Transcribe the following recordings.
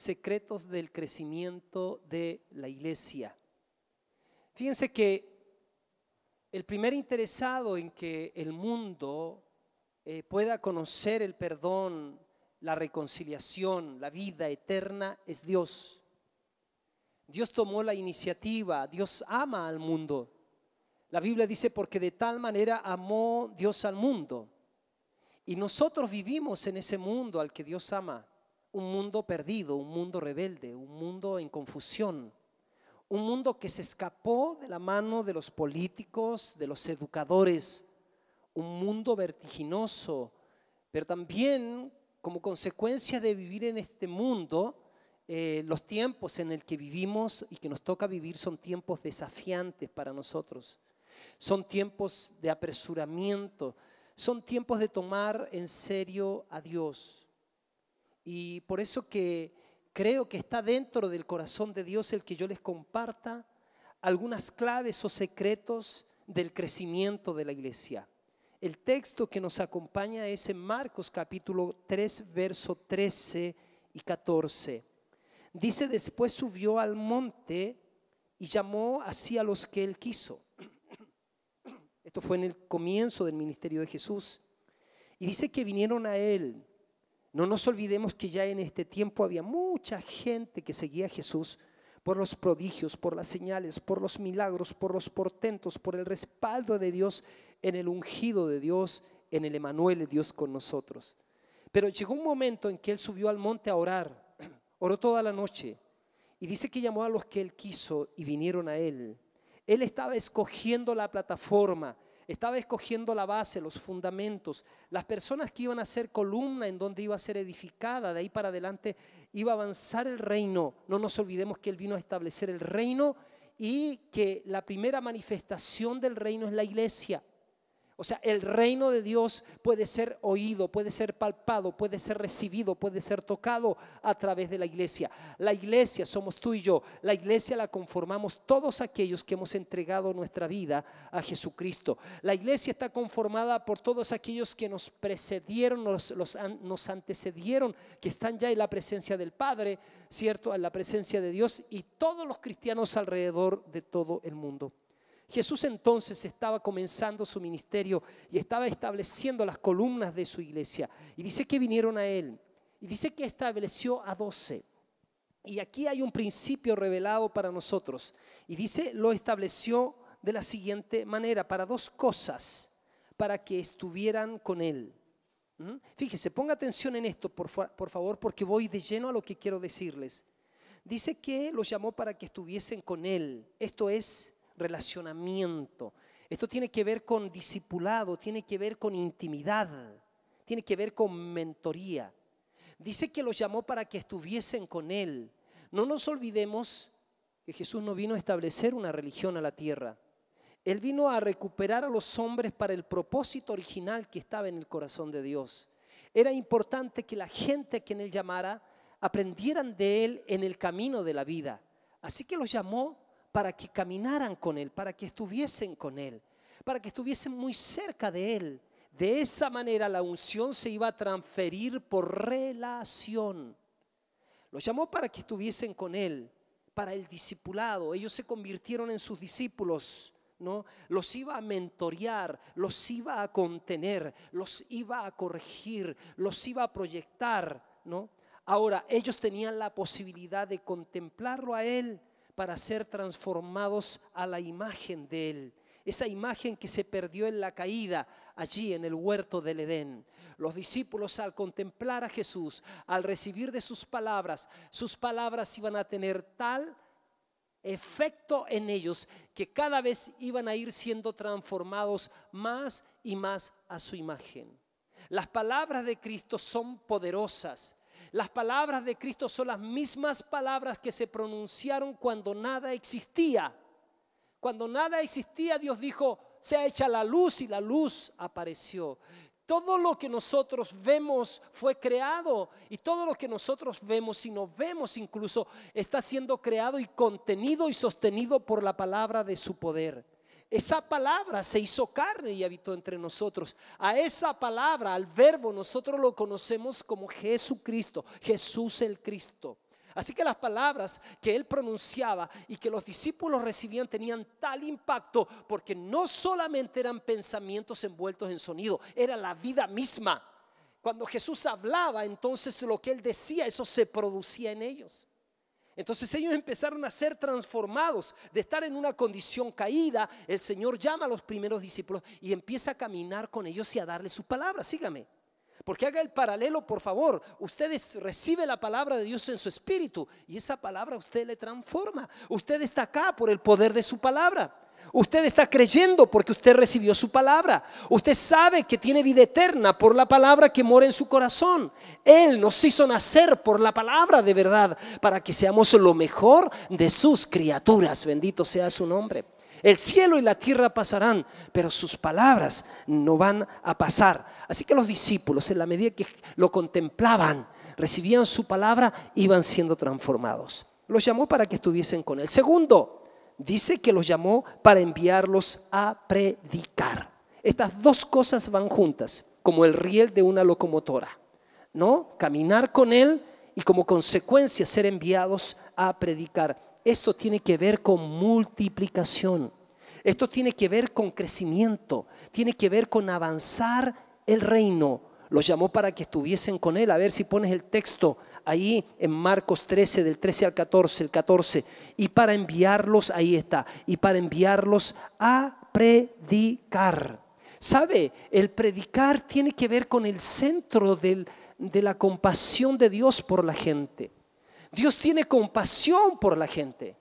secretos del crecimiento de la iglesia. Fíjense que el primer interesado en que el mundo pueda conocer el perdón, la reconciliación, la vida eterna es Dios. Dios tomó la iniciativa, Dios ama al mundo. La Biblia dice, porque de tal manera amó Dios al mundo. Y nosotros vivimos en ese mundo al que Dios ama, un mundo perdido, un mundo rebelde, un mundo en confusión, un mundo que se escapó de la mano de los políticos, de los educadores, un mundo vertiginoso, pero también como consecuencia de vivir en este mundo, los tiempos en el que vivimos y que nos toca vivir son tiempos desafiantes para nosotros, son tiempos de apresuramiento, son tiempos de tomar en serio a Dios. Y por eso que creo que está dentro del corazón de Dios el que yo les comparta algunas claves o secretos del crecimiento de la iglesia. El texto que nos acompaña es en Marcos capítulo 3, verso 13 y 14. Dice, después subió al monte y llamó así a los que él quiso. Esto fue en el comienzo del ministerio de Jesús. Y dice que vinieron a él. No nos olvidemos que ya en este tiempo había mucha gente que seguía a Jesús por los prodigios, por las señales, por los milagros, por los portentos, por el respaldo de Dios en el ungido de Dios, en el Emanuel, Dios con nosotros. Pero llegó un momento en que él subió al monte a orar, oró toda la noche y dice que llamó a los que él quiso y vinieron a él. Él estaba escogiendo la plataforma, estaba escogiendo la base, los fundamentos, las personas que iban a ser columna en donde iba a ser edificada, de ahí para adelante iba a avanzar el reino. No nos olvidemos que él vino a establecer el reino y que la primera manifestación del reino es la iglesia. O sea, el reino de Dios puede ser oído, puede ser palpado, puede ser recibido, puede ser tocado a través de la iglesia. La iglesia somos tú y yo. La iglesia la conformamos todos aquellos que hemos entregado nuestra vida a Jesucristo. La iglesia está conformada por todos aquellos que nos precedieron, nos antecedieron, que están ya en la presencia del Padre, ¿cierto? En la presencia de Dios y todos los cristianos alrededor de todo el mundo. Jesús entonces estaba comenzando su ministerio y estaba estableciendo las columnas de su iglesia. Y dice que vinieron a él. Y dice que estableció a 12. Y aquí hay un principio revelado para nosotros. Y dice, lo estableció de la siguiente manera, para dos cosas, para que estuvieran con él. Fíjese, ponga atención en esto, por favor, porque voy de lleno a lo que quiero decirles. Dice que los llamó para que estuviesen con él. Esto es relacionamiento. Esto tiene que ver con discipulado, tiene que ver con intimidad, tiene que ver con mentoría. Dice que los llamó para que estuviesen con él. No nos olvidemos que Jesús no vino a establecer una religión a la tierra. Él vino a recuperar a los hombres para el propósito original que estaba en el corazón de Dios. Era importante que la gente a quien él llamara aprendieran de él en el camino de la vida. Así que los llamó para que caminaran con él, para que estuviesen con él, para que estuviesen muy cerca de él. De esa manera la unción se iba a transferir por relación. Los llamó para que estuviesen con él, para el discipulado. Ellos se convirtieron en sus discípulos, ¿no? Los iba a mentorear, los iba a contener, los iba a corregir, los iba a proyectar, ¿no? Ahora, ellos tenían la posibilidad de contemplarlo a él para ser transformados a la imagen de él. Esa imagen que se perdió en la caída allí en el huerto del Edén. Los discípulos al contemplar a Jesús, al recibir de sus palabras iban a tener tal efecto en ellos que cada vez iban a ir siendo transformados más y más a su imagen. Las palabras de Cristo son poderosas. Las palabras de Cristo son las mismas palabras que se pronunciaron cuando nada existía. Cuando nada existía, Dios dijo, sea hecha la luz, y la luz apareció. Todo lo que nosotros vemos fue creado, y todo lo que nosotros vemos y no vemos incluso está siendo creado y contenido y sostenido por la palabra de su poder. Esa palabra se hizo carne y habitó entre nosotros. A esa palabra, al verbo, nosotros lo conocemos como Jesucristo, Jesús el Cristo. Así que las palabras que él pronunciaba y que los discípulos recibían tenían tal impacto porque no solamente eran pensamientos envueltos en sonido, era la vida misma. Cuando Jesús hablaba, entonces lo que él decía, eso se producía en ellos. Entonces ellos empezaron a ser transformados de estar en una condición caída. El Señor llama a los primeros discípulos y empieza a caminar con ellos y a darles su palabra. Sígame. Porque haga el paralelo, por favor. Ustedes reciben la palabra de Dios en su espíritu y esa palabra a usted le transforma. Usted está acá por el poder de su palabra. Usted está creyendo porque usted recibió su palabra. Usted sabe que tiene vida eterna por la palabra que mora en su corazón. Él nos hizo nacer por la palabra de verdad para que seamos lo mejor de sus criaturas. Bendito sea su nombre. El cielo y la tierra pasarán, pero sus palabras no van a pasar. Así que los discípulos, en la medida que lo contemplaban, recibían su palabra, iban siendo transformados. Los llamó para que estuviesen con él. Segundo, dice que los llamó para enviarlos a predicar. Estas dos cosas van juntas, como el riel de una locomotora, ¿no? Caminar con él y como consecuencia ser enviados a predicar. Esto tiene que ver con multiplicación. Esto tiene que ver con crecimiento. Tiene que ver con avanzar el reino. Los llamó para que estuviesen con él. A ver si pones el texto ahí en Marcos 13, del 13 al 14, el 14. Y para enviarlos, ahí está, y para enviarlos a predicar. ¿Sabe? El predicar tiene que ver con el centro de la compasión de Dios por la gente. Dios tiene compasión por la gente.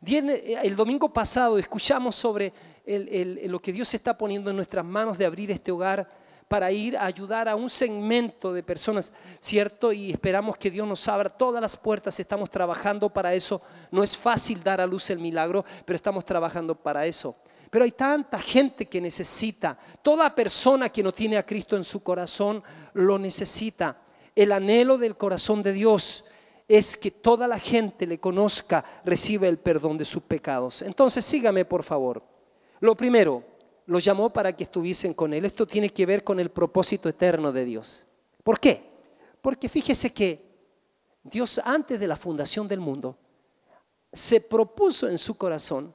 El domingo pasado escuchamos sobre lo que Dios está poniendo en nuestras manos de abrir este hogar para ir a ayudar a un segmento de personas, ¿cierto? Y esperamos que Dios nos abra todas las puertas, estamos trabajando para eso. No es fácil dar a luz el milagro, pero estamos trabajando para eso. Pero hay tanta gente que necesita, toda persona que no tiene a Cristo en su corazón lo necesita. El anhelo del corazón de Dios es que toda la gente le conozca, reciba el perdón de sus pecados. Entonces sígame por favor. Lo primero, los llamó para que estuviesen con él. Esto tiene que ver con el propósito eterno de Dios. ¿Por qué? Porque fíjese que Dios antes de la fundación del mundo se propuso en su corazón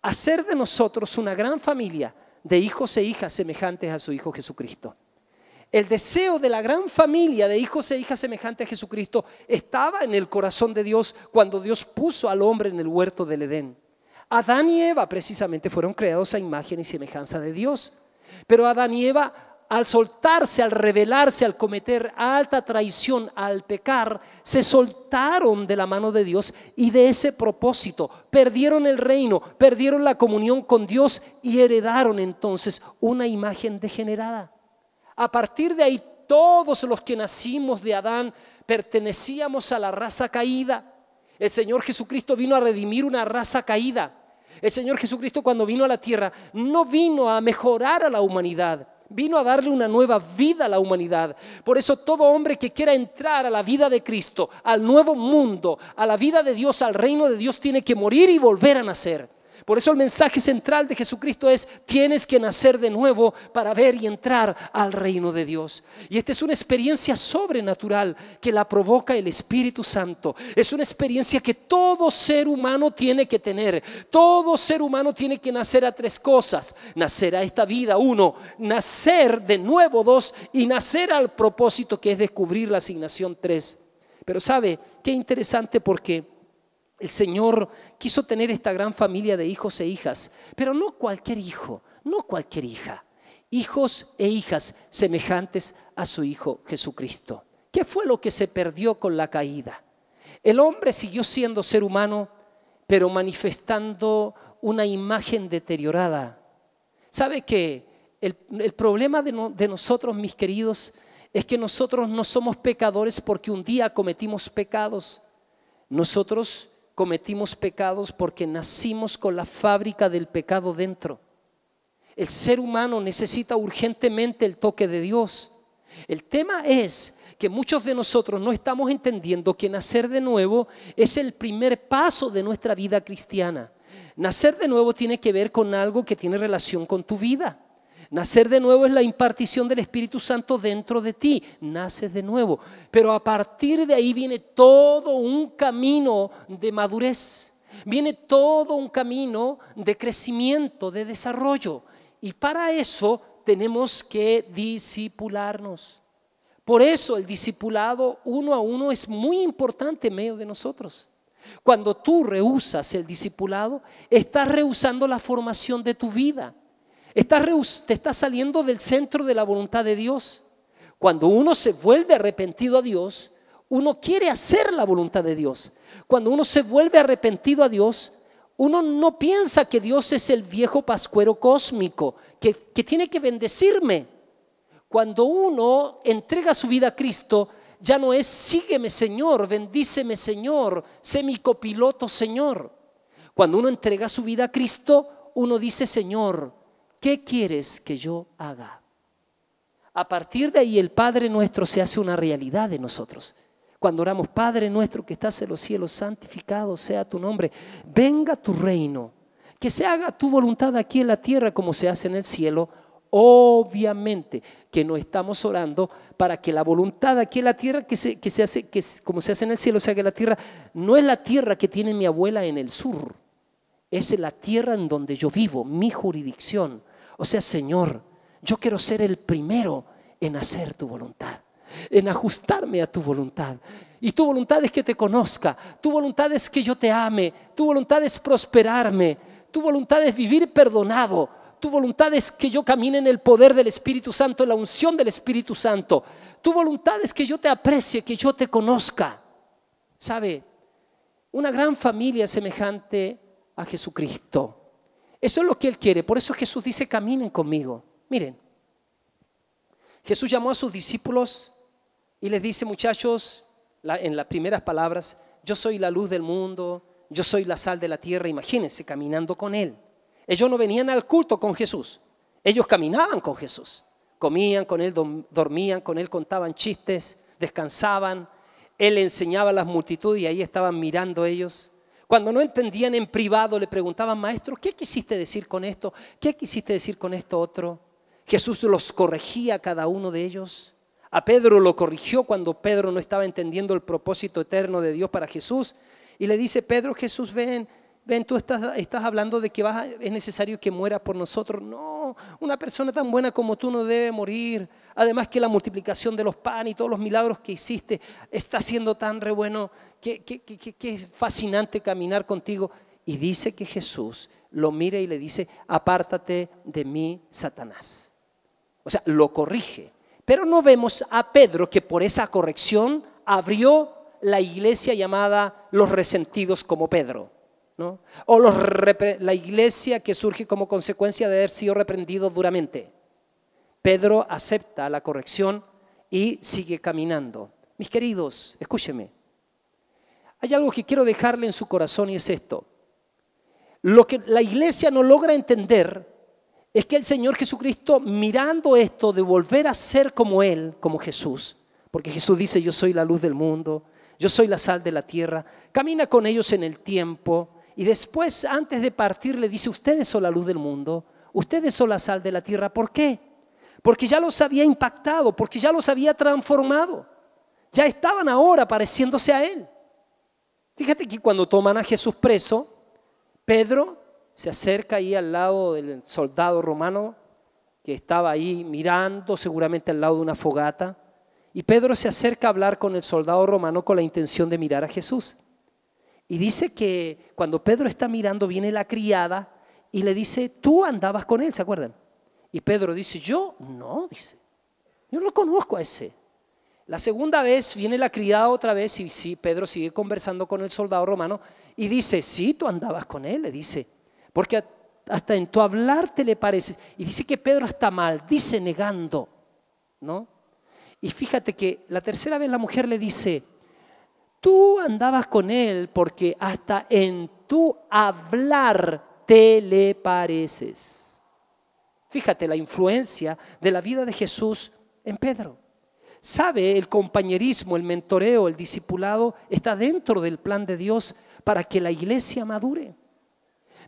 hacer de nosotros una gran familia de hijos e hijas semejantes a su Hijo Jesucristo. El deseo de la gran familia de hijos e hijas semejantes a Jesucristo estaba en el corazón de Dios cuando Dios puso al hombre en el huerto del Edén. Adán y Eva precisamente fueron creados a imagen y semejanza de Dios. Pero Adán y Eva, al soltarse, al rebelarse, al cometer alta traición, al pecar, se soltaron de la mano de Dios y de ese propósito. Perdieron el reino, perdieron la comunión con Dios y heredaron entonces una imagen degenerada. A partir de ahí, todos los que nacimos de Adán pertenecíamos a la raza caída. El Señor Jesucristo vino a redimir una raza caída. El Señor Jesucristo, cuando vino a la tierra, no vino a mejorar a la humanidad, vino a darle una nueva vida a la humanidad. Por eso todo hombre que quiera entrar a la vida de Cristo, al nuevo mundo, a la vida de Dios, al reino de Dios, tiene que morir y volver a nacer. Por eso el mensaje central de Jesucristo es: tienes que nacer de nuevo para ver y entrar al reino de Dios. Y esta es una experiencia sobrenatural que la provoca el Espíritu Santo. Es una experiencia que todo ser humano tiene que tener. Todo ser humano tiene que nacer a tres cosas: nacer a esta vida, 1, nacer de nuevo, 2, y nacer al propósito, que es descubrir la asignación, 3. Pero ¿sabe qué interesante? Porque el Señor quiso tener esta gran familia de hijos e hijas, pero no cualquier hijo, no cualquier hija. Hijos e hijas semejantes a su Hijo Jesucristo. ¿Qué fue lo que se perdió con la caída? El hombre siguió siendo ser humano, pero manifestando una imagen deteriorada. ¿Sabe que el problema de nosotros, mis queridos, es que nosotros no somos pecadores porque un día cometimos pecados? Nosotros cometimos pecados porque nacimos con la fábrica del pecado dentro. El ser humano necesita urgentemente el toque de Dios. El tema es que muchos de nosotros no estamos entendiendo que nacer de nuevo es el primer paso de nuestra vida cristiana. Nacer de nuevo tiene que ver con algo que tiene relación con tu vida. Nacer de nuevo es la impartición del Espíritu Santo dentro de ti. Naces de nuevo. Pero a partir de ahí viene todo un camino de madurez. Viene todo un camino de crecimiento, de desarrollo. Y para eso tenemos que discipularnos. Por eso el discipulado uno a uno es muy importante en medio de nosotros. Cuando tú rehusas el discipulado, estás rehusando la formación de tu vida. Te estás saliendo del centro de la voluntad de Dios. Cuando uno se vuelve arrepentido a Dios, uno quiere hacer la voluntad de Dios. Cuando uno se vuelve arrepentido a Dios, uno no piensa que Dios es el viejo pascuero cósmico que tiene que bendecirme. Cuando uno entrega su vida a Cristo, ya no es sígueme Señor, bendíceme Señor, sé mi copiloto Señor. Cuando uno entrega su vida a Cristo, uno dice Señor, ¿qué quieres que yo haga? A partir de ahí el Padre nuestro se hace una realidad de nosotros. Cuando oramos, Padre nuestro que estás en los cielos, santificado sea tu nombre, venga tu reino, que se haga tu voluntad aquí en la tierra como se hace en el cielo. Obviamente que no estamos orando para que la voluntad aquí en la tierra como se hace en el cielo, se haga en la tierra. No es la tierra que tiene mi abuela en el sur, es la tierra en donde yo vivo, mi jurisdicción. O sea, Señor, yo quiero ser el primero en hacer tu voluntad, en ajustarme a tu voluntad. Y tu voluntad es que te conozca, tu voluntad es que yo te ame, tu voluntad es prosperarme, tu voluntad es vivir perdonado, tu voluntad es que yo camine en el poder del Espíritu Santo, en la unción del Espíritu Santo. Tu voluntad es que yo te aprecie, que yo te conozca. ¿Sabe? Una gran familia semejante a Jesucristo. Eso es lo que Él quiere. Por eso Jesús dice, caminen conmigo. Miren, Jesús llamó a sus discípulos y les dice, muchachos, en las primeras palabras, yo soy la luz del mundo, yo soy la sal de la tierra. Imagínense, caminando con Él. Ellos no venían al culto con Jesús, ellos caminaban con Jesús. Comían con Él, dormían con Él, contaban chistes, descansaban. Él enseñaba a las multitudes y ahí estaban mirando ellos. Cuando no entendían en privado le preguntaban, maestro, ¿qué quisiste decir con esto? ¿Qué quisiste decir con esto otro? Jesús los corregía a cada uno de ellos. A Pedro lo corrigió cuando Pedro no estaba entendiendo el propósito eterno de Dios para Jesús. Y le dice, Pedro, Jesús, ven, tú estás hablando de que es necesario que muera por nosotros. No, una persona tan buena como tú no debe morir. Además que la multiplicación de los panes y todos los milagros que hiciste está siendo tan re bueno que es fascinante caminar contigo. Y dice que Jesús lo mira y le dice, apártate de mí, Satanás. O sea, lo corrige. Pero no vemos a Pedro que por esa corrección abrió la iglesia llamada los resentidos como Pedro, ¿no? O la iglesia que surge como consecuencia de haber sido reprendido duramente. Pedro acepta la corrección y sigue caminando. Mis queridos, escúcheme. Hay algo que quiero dejarle en su corazón y es esto. Lo que la iglesia no logra entender es que el Señor Jesucristo, mirando esto de volver a ser como Él, como Jesús, porque Jesús dice, yo soy la luz del mundo, yo soy la sal de la tierra, camina con ellos en el tiempo y después, antes de partir, le dice, ustedes son la luz del mundo, ustedes son la sal de la tierra. ¿Por qué? Porque ya los había impactado, porque ya los había transformado, ya estaban ahora pareciéndose a Él. Fíjate que cuando toman a Jesús preso, Pedro se acerca ahí al lado del soldado romano que estaba ahí mirando seguramente al lado de una fogata. Y Pedro se acerca a hablar con el soldado romano con la intención de mirar a Jesús. Y dice que cuando Pedro está mirando viene la criada y le dice, tú andabas con él, ¿se acuerdan? Y Pedro dice, yo no, dice, yo no conozco a ese. La segunda vez viene la criada otra vez y sí, Pedro sigue conversando con el soldado romano y dice, sí, tú andabas con él, le dice, porque hasta en tu hablar te le pareces. Y dice que Pedro hasta maldice negando, ¿no? Y fíjate que la tercera vez la mujer le dice, tú andabas con él porque hasta en tu hablar te le pareces. Fíjate la influencia de la vida de Jesús en Pedro. Sabe, el compañerismo, el mentoreo, el discipulado está dentro del plan de Dios para que la iglesia madure.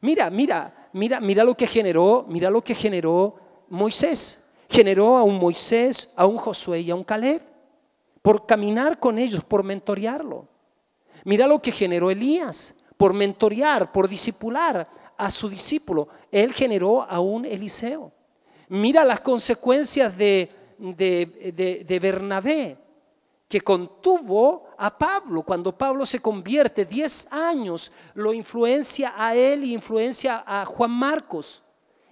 Mira lo que generó Moisés. Generó a un Moisés, a un Josué y a un Caleb, por caminar con ellos, por mentorearlo. Mira lo que generó Elías, por mentorear, por discipular a su discípulo. Él generó a un Eliseo. Mira las consecuencias de Bernabé, que contuvo a Pablo. Cuando Pablo se convierte, 10 años lo influencia a él y influencia a Juan Marcos.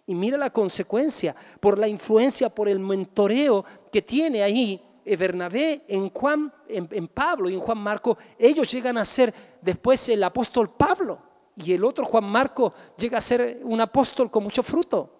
Y mira la consecuencia, por la influencia, por el mentoreo que tiene ahí Bernabé en Pablo y en Juan Marcos. Ellos llegan a ser después el apóstol Pablo, y el otro Juan Marcos llega a ser un apóstol con mucho fruto.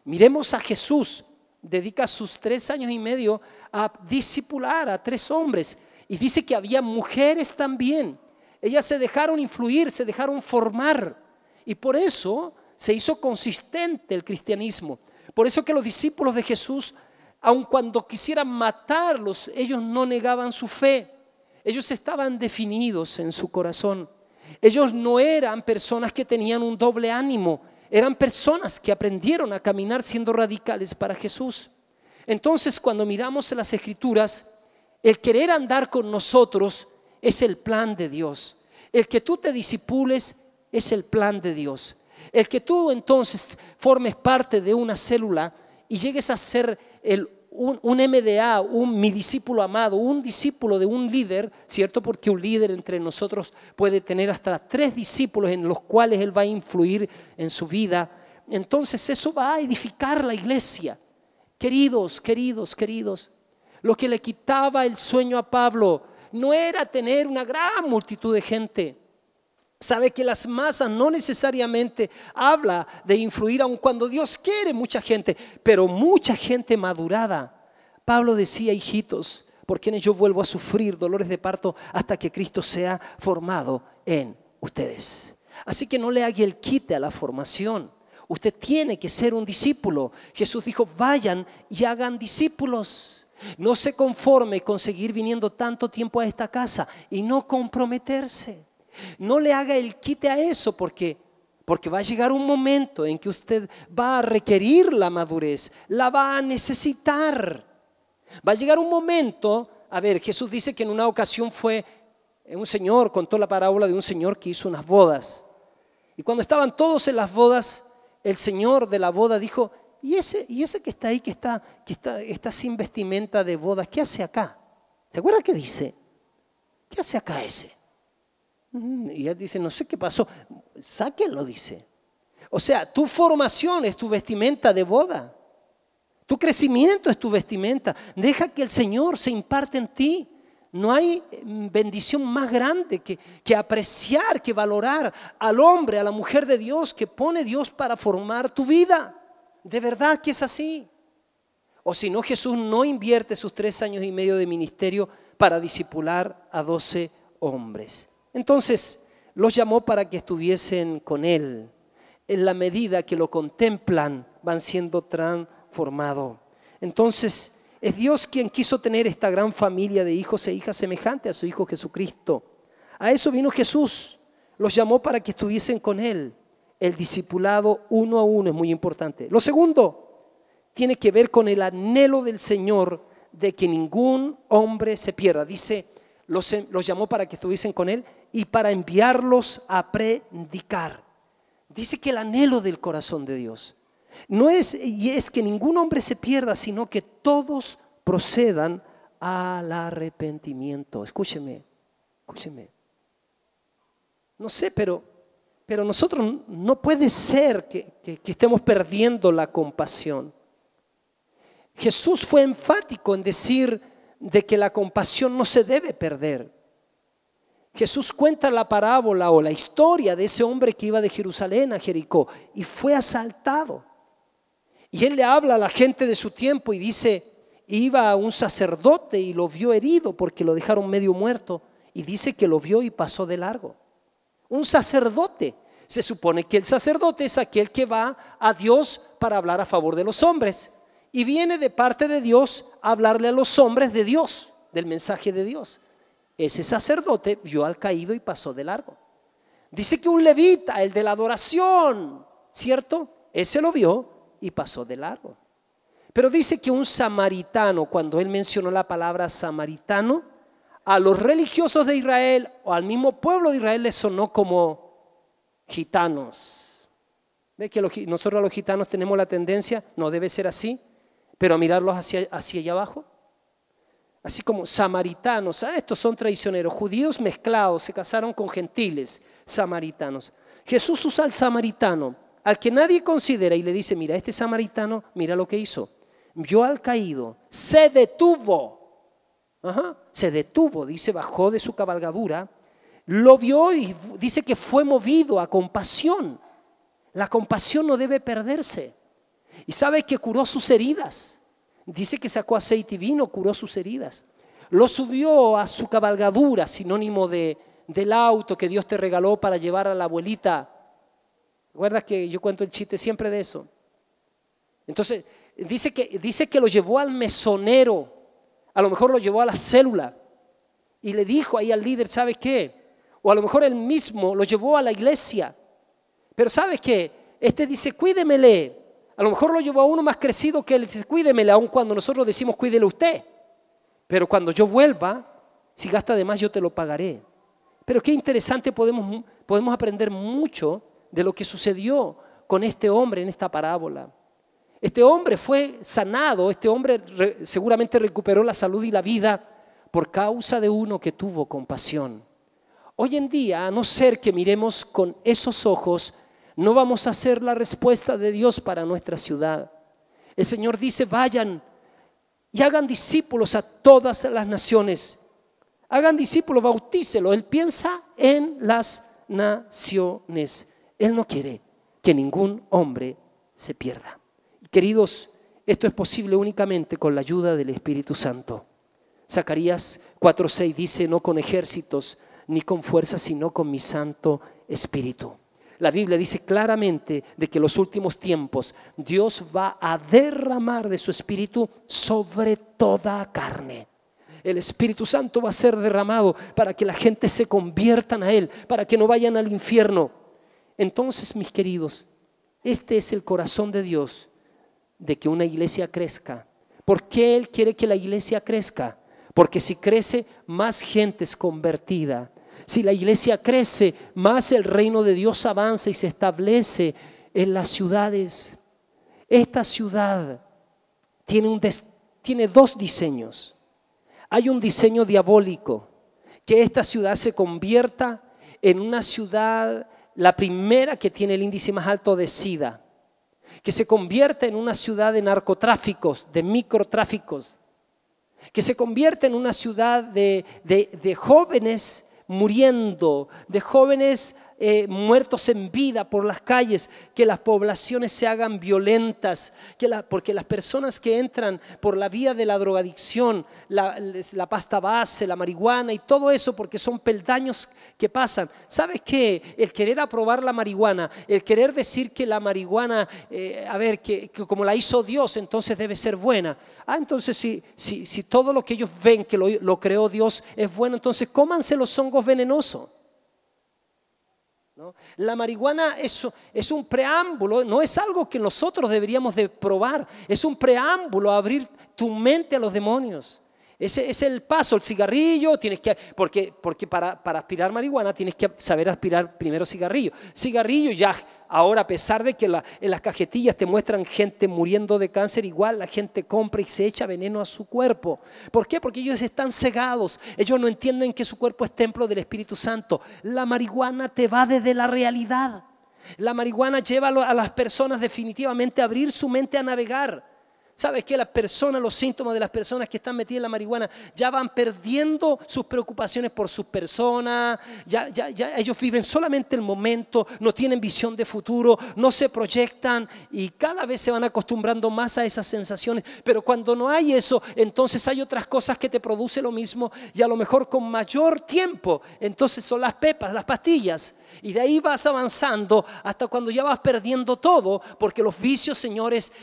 Miremos a Jesús, dedica sus 3 años y medio a discipular a 3 hombres, y dice que había mujeres también. Ellas se dejaron influir, se dejaron formar, y por eso se hizo consistente el cristianismo. Por eso que los discípulos de Jesús, aun cuando quisieran matarlos, ellos no negaban su fe. Ellos estaban definidos en su corazón. Ellos no eran personas que tenían un doble ánimo. Eran personas que aprendieron a caminar siendo radicales para Jesús. Entonces, cuando miramos en las Escrituras, el querer andar con nosotros es el plan de Dios. El que tú te discipules es el plan de Dios. El que tú entonces formes parte de una célula y llegues a ser un MDA, mi discípulo amado, un discípulo de un líder, ¿cierto? Porque un líder entre nosotros puede tener hasta 3 discípulos en los cuales él va a influir en su vida. Entonces eso va a edificar la iglesia. Queridos, lo que le quitaba el sueño a Pablo no era tener una gran multitud de gente. Sabe que las masas no necesariamente habla de influir, aun cuando Dios quiere mucha gente, pero mucha gente madurada. Pablo decía: hijitos, por quienes yo vuelvo a sufrir dolores de parto hasta que Cristo sea formado en ustedes. Así que no le haga el quite a la formación. Usted tiene que ser un discípulo. Jesús dijo: vayan y hagan discípulos. No se conforme con seguir viniendo tanto tiempo a esta casa y no comprometerse. No le haga el quite a eso, porque va a llegar un momento en que usted va a requerir la madurez, la va a necesitar. Va a llegar un momento, Jesús dice que en una ocasión un señor, contó la parábola de un señor que hizo unas bodas. Y cuando estaban todos en las bodas, el señor de la boda dijo: ¿Y ese que está ahí, que está sin vestimenta de bodas, qué hace acá? ¿Se acuerda qué dice? ¿Qué hace acá ese? Y él dice: no sé qué pasó, sáquenlo, dice. O sea, tu formación es tu vestimenta de boda. Tu crecimiento es tu vestimenta. Deja que el Señor se imparte en ti. No hay bendición más grande que apreciar, que valorar al hombre, a la mujer de Dios que pone Dios para formar tu vida. De verdad que es así. O si no, Jesús no invierte sus 3 años y medio de ministerio para discipular a 12 hombres. Entonces los llamó para que estuviesen con Él. En la medida que lo contemplan, van siendo transformados. Entonces es Dios quien quiso tener esta gran familia de hijos e hijas semejante a su Hijo Jesucristo. A eso vino Jesús. Los llamó para que estuviesen con Él. El discipulado uno a uno es muy importante. Lo segundo tiene que ver con el anhelo del Señor de que ningún hombre se pierda. Dice: los llamó para que estuviesen con Él y para enviarlos a predicar. Dice que el anhelo del corazón de Dios no es que ningún hombre se pierda, sino que todos procedan al arrepentimiento. Escúcheme. No sé, pero nosotros no puede ser que estemos perdiendo la compasión. Jesús fue enfático en decir de que la compasión no se debe perder. Jesús cuenta la parábola o la historia de ese hombre que iba de Jerusalén a Jericó y fue asaltado. Y él le habla a la gente de su tiempo y dice: iba un sacerdote y lo vio herido porque lo dejaron medio muerto, y dice que lo vio y pasó de largo. Un sacerdote. Se supone que el sacerdote es aquel que va a Dios para hablar a favor de los hombres y viene de parte de Dios a hablarle a los hombres de Dios, del mensaje de Dios. Ese sacerdote vio al caído y pasó de largo. Dice que un levita, el de la adoración, ¿cierto? Ese lo vio y pasó de largo. Pero dice que un samaritano, cuando él mencionó la palabra samaritano, a los religiosos de Israel o al mismo pueblo de Israel les sonó como gitanos. ¿Ve que nosotros los gitanos tenemos la tendencia, no debe ser así, pero a mirarlos hacia allá abajo? Así como samaritanos, estos son traicioneros, judíos mezclados, se casaron con gentiles, samaritanos. Jesús usa al samaritano, al que nadie considera, y le dice, mira, este samaritano, mira lo que hizo. Vio al caído, se detuvo. Se detuvo, dice, bajó de su cabalgadura, lo vio y dice que fue movido a compasión. La compasión no debe perderse. Y sabe que curó sus heridas. Dice que sacó aceite y vino, curó sus heridas. Lo subió a su cabalgadura, sinónimo del auto que Dios te regaló para llevar a la abuelita. ¿Recuerdas que yo cuento el chiste siempre de eso? Entonces, dice que lo llevó al mesonero. A lo mejor lo llevó a la célula y le dijo ahí al líder, ¿sabe qué? O a lo mejor él mismo lo llevó a la iglesia. Pero ¿sabe qué? Este dice, cuídemele. A lo mejor lo llevó a uno más crecido que él, dice, cuídemele, aun cuando nosotros decimos, cuídele usted. Pero cuando yo vuelva, si gasta de más, yo te lo pagaré. Pero qué interesante, podemos aprender mucho de lo que sucedió con este hombre en esta parábola. Este hombre fue sanado, este hombre seguramente recuperó la salud y la vida por causa de uno que tuvo compasión. Hoy en día, a no ser que miremos con esos ojos, no vamos a hacer la respuesta de Dios para nuestra ciudad. El Señor dice, vayan y hagan discípulos a todas las naciones. Hagan discípulos, bautícelos. Él piensa en las naciones. Él no quiere que ningún hombre se pierda. Queridos, esto es posible únicamente con la ayuda del Espíritu Santo. Zacarías 4:6 dice, no con ejércitos ni con fuerzas, sino con mi Santo Espíritu. La Biblia dice claramente de que en los últimos tiempos Dios va a derramar de su Espíritu sobre toda carne. El Espíritu Santo va a ser derramado para que la gente se conviertan a Él, para que no vayan al infierno. Entonces, mis queridos, este es el corazón de Dios, de que una iglesia crezca. ¿Por qué Él quiere que la iglesia crezca? Porque si crece, más gente es convertida. Si la iglesia crece, más el reino de Dios avanza y se establece en las ciudades. Esta ciudad tiene dos diseños. Hay un diseño diabólico, que esta ciudad se convierta en una ciudad, la primera que tiene el índice más alto de SIDA, que se convierta en una ciudad de narcotráficos, de microtráficos, que se convierta en una ciudad de jóvenes muriendo, de jóvenes muertos en vida por las calles, que las poblaciones se hagan violentas, porque las personas que entran por la vía de la drogadicción, la pasta base, la marihuana y todo eso, porque son peldaños que pasan. ¿Sabes qué? El querer aprobar la marihuana, el querer decir que la marihuana, que como la hizo Dios, entonces debe ser buena. Entonces si todo lo que ellos ven que lo creó Dios es bueno, entonces cómanse los hongos venenosos. ¿No? La marihuana es un preámbulo, no es algo que nosotros deberíamos de probar, es un preámbulo a abrir tu mente a los demonios. Ese es el paso. El cigarrillo, porque para aspirar marihuana tienes que saber aspirar primero cigarrillo. Cigarrillo ya, ahora a pesar de que en las cajetillas te muestran gente muriendo de cáncer, igual la gente compra y se echa veneno a su cuerpo. ¿Por qué? Porque ellos están cegados, ellos no entienden que su cuerpo es templo del Espíritu Santo. La marihuana te va desde la realidad. La marihuana lleva a las personas definitivamente a abrir su mente a navegar. ¿Sabes qué? Los síntomas de las personas que están metidas en la marihuana ya van perdiendo sus preocupaciones por sus personas, ya ellos viven solamente el momento, no tienen visión de futuro, no se proyectan y cada vez se van acostumbrando más a esas sensaciones. Pero cuando no hay eso, entonces hay otras cosas que te producen lo mismo y a lo mejor con mayor tiempo. Entonces son las pepas, las pastillas. Y de ahí vas avanzando hasta cuando ya vas perdiendo todo, porque los vicios, señores,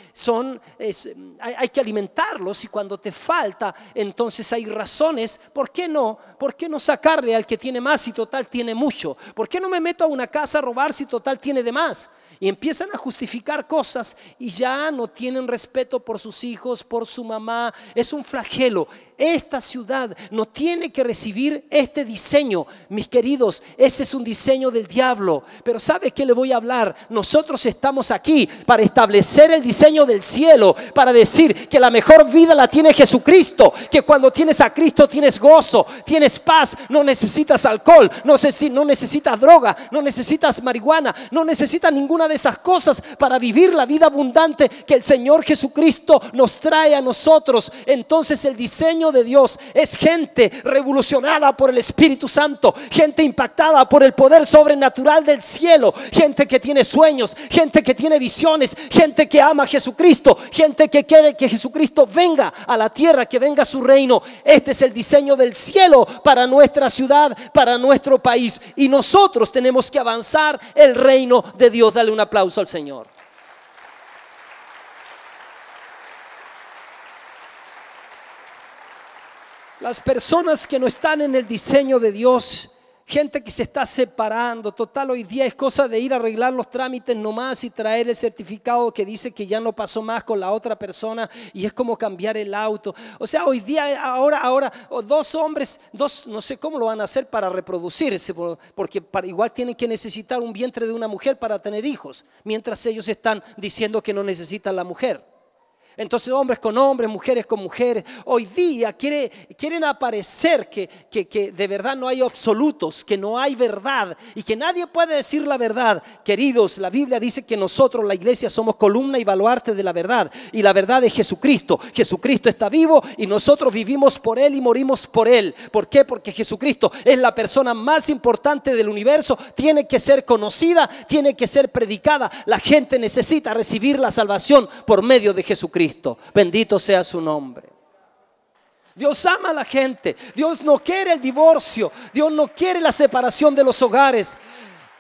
hay que alimentarlos y cuando te falta, entonces hay razones. ¿Por qué no? ¿Por qué no sacarle al que tiene más si total tiene mucho? ¿Por qué no me meto a una casa a robar si total tiene de más? Y empiezan a justificar cosas y ya no tienen respeto por sus hijos, por su mamá. Es un flagelo. Esta ciudad no tiene que recibir este diseño, mis queridos. Ese es un diseño del diablo. Pero ¿sabe qué le voy a hablar? Nosotros estamos aquí para establecer el diseño del cielo, para decir que la mejor vida la tiene Jesucristo, que cuando tienes a Cristo tienes gozo, tienes paz, no necesitas alcohol, no necesitas droga, no necesitas marihuana, no necesitas ninguna de esas cosas para vivir la vida abundante que el Señor Jesucristo nos trae a nosotros. Entonces el diseño de Dios es gente revolucionada por el Espíritu Santo, gente impactada por el poder sobrenatural del cielo, gente que tiene sueños, gente que tiene visiones, gente que ama a Jesucristo, gente que quiere que Jesucristo venga a la tierra, que venga a su reino. Este es el diseño del cielo para nuestra ciudad, para nuestro país, y nosotros tenemos que avanzar el reino de Dios. Dale un aplauso al Señor. Las personas que no están en el diseño de Dios, gente que se está separando, total, hoy día es cosa de ir a arreglar los trámites nomás y traer el certificado que dice que ya no pasó más con la otra persona, y es como cambiar el auto. O sea, hoy día, ahora, dos hombres, no sé cómo lo van a hacer para reproducirse, porque igual tienen que necesitar un vientre de una mujer para tener hijos, mientras ellos están diciendo que no necesitan la mujer. Entonces hombres con hombres, mujeres con mujeres. Hoy día quieren aparecer que de verdad no hay absolutos, que no hay verdad y que nadie puede decir la verdad. Queridos, la Biblia dice que nosotros, la iglesia, somos columna y baluarte de la verdad. Y la verdad es Jesucristo. Jesucristo está vivo y nosotros vivimos por Él y morimos por Él. ¿Por qué? Porque Jesucristo es la persona más importante del universo. Tiene que ser conocida, tiene que ser predicada. La gente necesita recibir la salvación por medio de Jesucristo. Bendito sea su nombre. Dios ama a la gente. Dios no quiere el divorcio. Dios no quiere la separación de los hogares.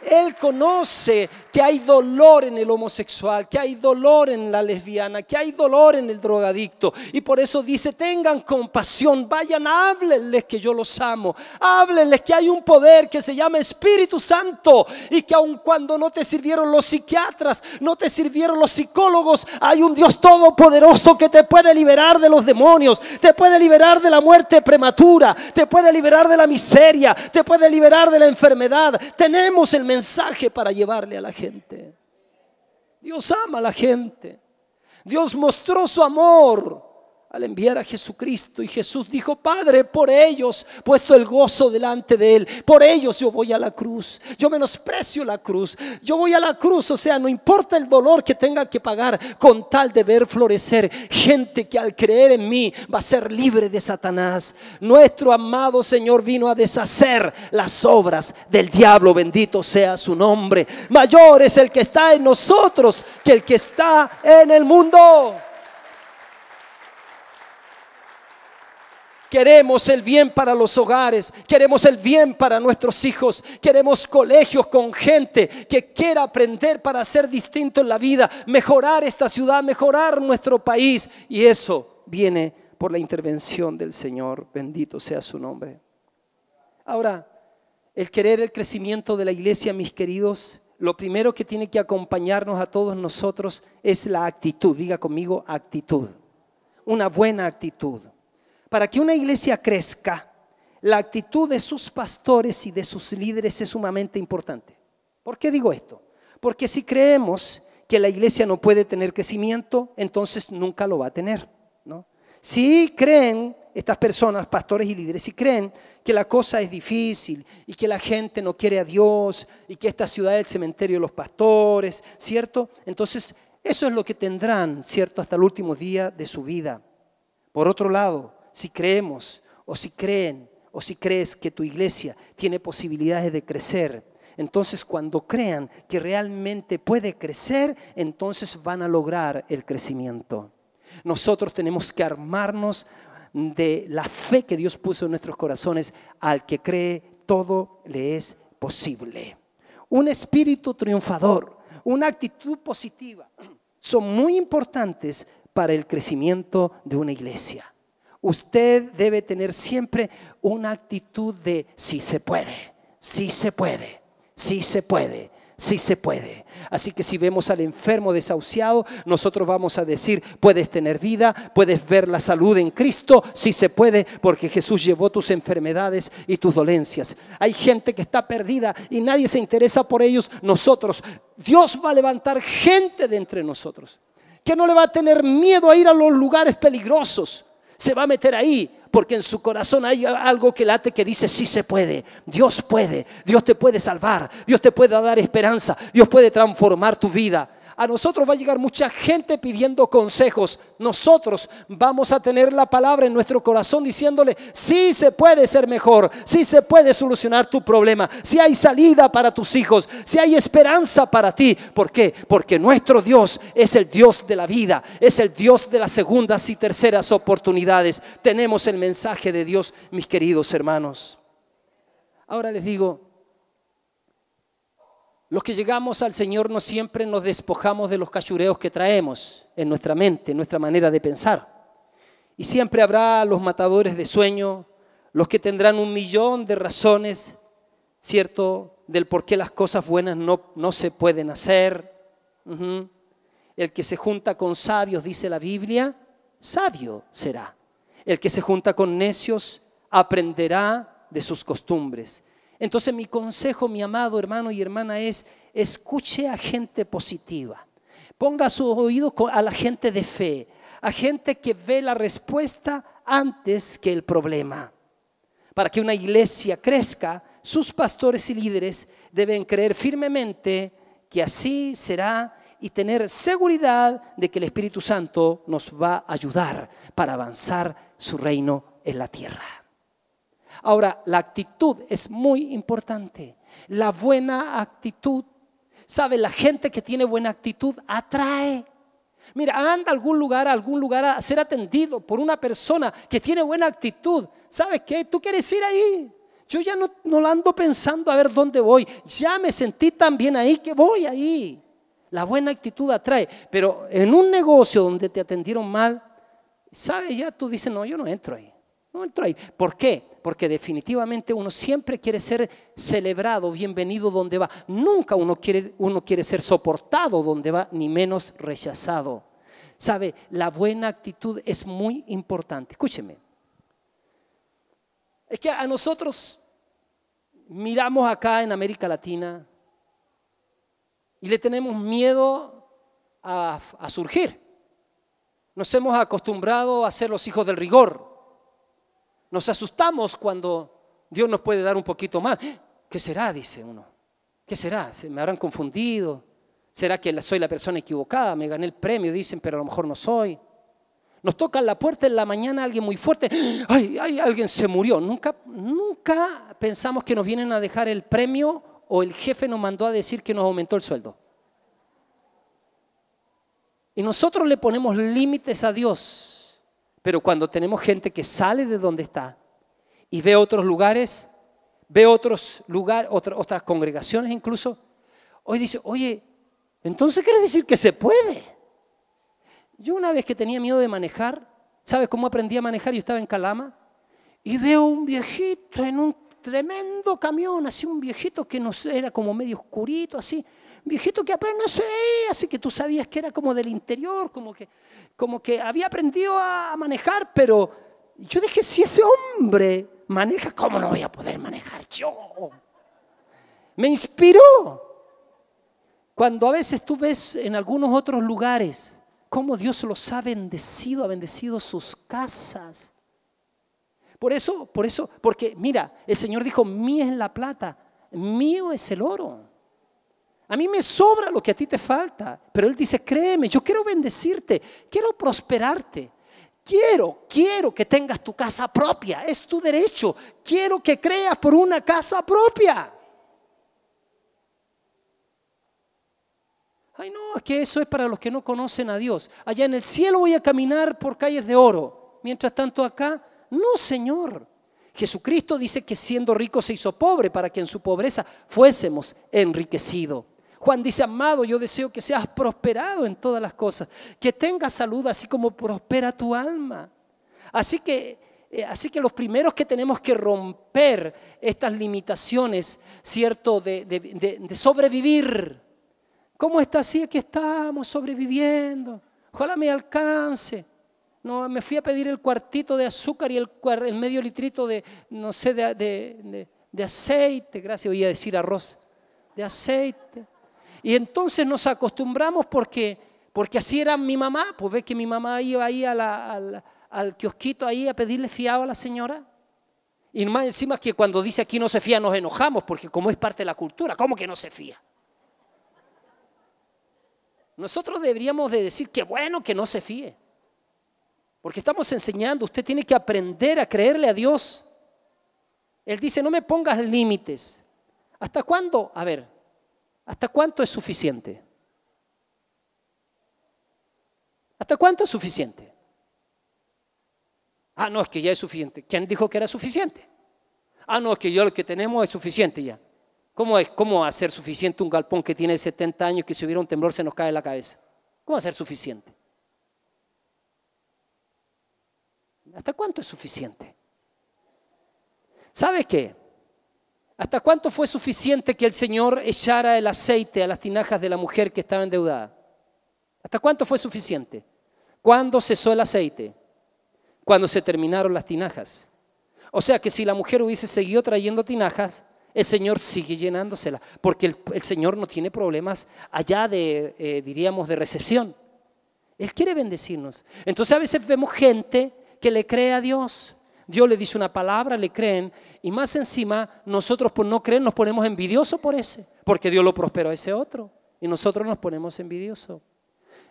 Él conoce que hay dolor en el homosexual, que hay dolor en la lesbiana, que hay dolor en el drogadicto. Y por eso dice: tengan compasión, vayan, háblenles que yo los amo. Háblenles que hay un poder que se llama Espíritu Santo, y que aun cuando no te sirvieron los psiquiatras, no te sirvieron los psicólogos, hay un Dios todopoderoso que te puede liberar de los demonios, te puede liberar de la muerte prematura, te puede liberar de la miseria, te puede liberar de la enfermedad. Tenemos el mensaje para llevarle a la gente. Dios ama a la gente. Dios mostró su amor al enviar a Jesucristo, y Jesús dijo: Padre, por ellos puesto el gozo delante de Él, por ellos yo voy a la cruz. Yo menosprecio la cruz, yo voy a la cruz. O sea, no importa el dolor que tenga que pagar con tal de ver florecer gente que al creer en mí va a ser libre de Satanás. Nuestro amado Señor vino a deshacer las obras del diablo. Bendito sea su nombre. Mayor es el que está en nosotros que el que está en el mundo. Queremos el bien para los hogares, queremos el bien para nuestros hijos, queremos colegios con gente que quiera aprender para ser distinto en la vida, mejorar esta ciudad, mejorar nuestro país, y eso viene por la intervención del Señor. Bendito sea su nombre. Ahora, el querer el crecimiento de la iglesia, mis queridos, lo primero que tiene que acompañarnos a todos nosotros es la actitud. Diga conmigo: actitud. Una buena actitud. Para que una iglesia crezca, la actitud de sus pastores y de sus líderes es sumamente importante. ¿Por qué digo esto? Porque si creemos que la iglesia no puede tener crecimiento, entonces nunca lo va a tener, ¿no? Si creen estas personas, pastores y líderes, si creen que la cosa es difícil y que la gente no quiere a Dios y que esta ciudad es el cementerio de los pastores, ¿cierto? Entonces eso es lo que tendrán, ¿cierto?, hasta el último día de su vida. Por otro lado, si creemos o si creen o si crees que tu iglesia tiene posibilidades de crecer, entonces cuando crean que realmente puede crecer, entonces van a lograr el crecimiento. Nosotros tenemos que armarnos de la fe que Dios puso en nuestros corazones. Al que cree, todo le es posible. Un espíritu triunfador, una actitud positiva, son muy importantes para el crecimiento de una iglesia. Usted debe tener siempre una actitud de sí se puede, sí se puede, sí se puede, Sí se puede. Así que si vemos al enfermo desahuciado, nosotros vamos a decir, puedes tener vida, puedes ver la salud en Cristo. Sí se puede, porque Jesús llevó tus enfermedades y tus dolencias. Hay gente que está perdida y nadie se interesa por ellos. Dios va a levantar gente de entre nosotros, que no le va a tener miedo a ir a los lugares peligrosos. Se va a meter ahí, porque en su corazón hay algo que late, que dice, sí se puede, Dios te puede salvar, Dios te puede dar esperanza, Dios puede transformar tu vida. A nosotros va a llegar mucha gente pidiendo consejos. Nosotros vamos a tener la palabra en nuestro corazón diciéndole, sí se puede ser mejor, sí se puede solucionar tu problema, sí hay salida para tus hijos, sí hay esperanza para ti. ¿Por qué? Porque nuestro Dios es el Dios de la vida, es el Dios de las segundas y terceras oportunidades. Tenemos el mensaje de Dios, mis queridos hermanos. Ahora les digo, los que llegamos al Señor no siempre nos despojamos de los cachureos que traemos en nuestra mente, en nuestra manera de pensar. Y siempre habrá los matadores de sueño, los que tendrán 1.000.000 de razones, ¿cierto?, del por qué las cosas buenas no se pueden hacer. El que se junta con sabios, dice la Biblia, sabio será. El que se junta con necios aprenderá de sus costumbres. Entonces mi consejo, mi amado hermano y hermana, es: escuche a gente positiva, ponga sus oídos a la gente de fe, a gente que ve la respuesta antes que el problema. Para que una iglesia crezca, sus pastores y líderes deben creer firmemente que así será y tener seguridad de que el Espíritu Santo nos va a ayudar para avanzar su reino en la tierra. Ahora, la actitud es muy importante. La buena actitud. ¿Sabe? La gente que tiene buena actitud atrae. Mira, anda a algún lugar a ser atendido por una persona que tiene buena actitud. ¿Sabes qué? Tú quieres ir ahí. Yo ya no la ando pensando a ver dónde voy. Ya me sentí tan bien ahí que voy ahí. La buena actitud atrae. Pero en un negocio donde te atendieron mal, ¿sabes? Ya tú dices, no, yo no entro ahí. No entro ahí. ¿Por qué? Porque definitivamente uno siempre quiere ser celebrado, bienvenido donde va. Nunca uno quiere ser soportado donde va, ni menos rechazado. ¿Sabe? La buena actitud es muy importante. Escúcheme. Es que a nosotros miramos acá en América Latina y le tenemos miedo a surgir. Nos hemos acostumbrado a ser los hijos del rigor. Nos asustamos cuando Dios nos puede dar un poquito más. ¿Qué será? Dice uno. ¿Qué será? ¿Se me habrán confundido? ¿Será que soy la persona equivocada? Me gané el premio, dicen, pero a lo mejor no soy. Nos tocan la puerta en la mañana alguien muy fuerte. ¡Ay, alguien se murió! Nunca pensamos que nos vienen a dejar el premio o el jefe nos mandó a decir que nos aumentó el sueldo. Y nosotros le ponemos límites a Dios. Pero cuando tenemos gente que sale de donde está y ve otros lugares, otras congregaciones incluso, hoy dice, oye, entonces quiere decir que se puede. Yo una vez que tenía miedo de manejar, ¿sabes cómo aprendí a manejar? Yo estaba en Calama y veo un viejito en un tremendo camión, así un viejito que no sé, era como medio oscurito, así, un viejito que apenas se veía, así que tú sabías que era como del interior, como que había aprendido a manejar, pero yo dije, si ese hombre maneja, ¿cómo no voy a poder manejar yo? Me inspiró. Cuando a veces tú ves en algunos otros lugares cómo Dios los ha bendecido sus casas. Por eso, porque mira, el Señor dijo, mía es la plata, mío es el oro. A mí me sobra lo que a ti te falta, pero Él dice, créeme, yo quiero bendecirte, quiero prosperarte. Quiero que tengas tu casa propia, es tu derecho. Quiero que creas por una casa propia. Ay, no, es que eso es para los que no conocen a Dios. Allá en el cielo voy a caminar por calles de oro. Mientras tanto acá, no, Señor. Jesucristo dice que siendo rico se hizo pobre para que en su pobreza fuésemos enriquecidos. Juan dice, amado, yo deseo que seas prosperado en todas las cosas, que tengas salud así como prospera tu alma. Así que Así que los primeros que tenemos que romper estas limitaciones, ¿cierto? De sobrevivir. ¿Cómo está así? Aquí estamos sobreviviendo. Ojalá me alcance. No, me fui a pedir el cuartito de azúcar y el medio litrito de, no sé, de aceite. Gracias, voy a decir arroz. De aceite. Y entonces nos acostumbramos porque así era mi mamá. Pues ves que mi mamá iba ahí al kiosquito ahí a pedirle fiado a la señora. Y más encima que cuando dice aquí no se fía nos enojamos porque como es parte de la cultura, ¿cómo que no se fía? Nosotros deberíamos de decir que bueno que no se fíe. Porque estamos enseñando, usted tiene que aprender a creerle a Dios. Él dice, no me pongas límites. ¿Hasta cuándo? A ver, ¿hasta cuánto es suficiente? ¿Hasta cuánto es suficiente? Ah, no, es que ya es suficiente. ¿Quién dijo que era suficiente? Ah, no, es que yo lo que tenemos es suficiente ya. ¿Cómo va a ser suficiente un galpón que tiene 70 años que si hubiera un temblor se nos cae en la cabeza? ¿Cómo va a ser suficiente? ¿Hasta cuánto es suficiente? ¿Sabe qué? ¿Hasta cuánto fue suficiente que el Señor echara el aceite a las tinajas de la mujer que estaba endeudada? ¿Hasta cuánto fue suficiente? ¿Cuándo cesó el aceite? Cuando se terminaron las tinajas. O sea que si la mujer hubiese seguido trayendo tinajas, el Señor sigue llenándoselas, porque el Señor no tiene problemas allá diríamos, de recepción. Él quiere bendecirnos. Entonces a veces vemos gente que le cree a Dios. Dios le dice una palabra, le creen, y más encima nosotros por no creer nos ponemos envidiosos por ese, porque Dios lo prosperó a ese otro, y nosotros nos ponemos envidiosos.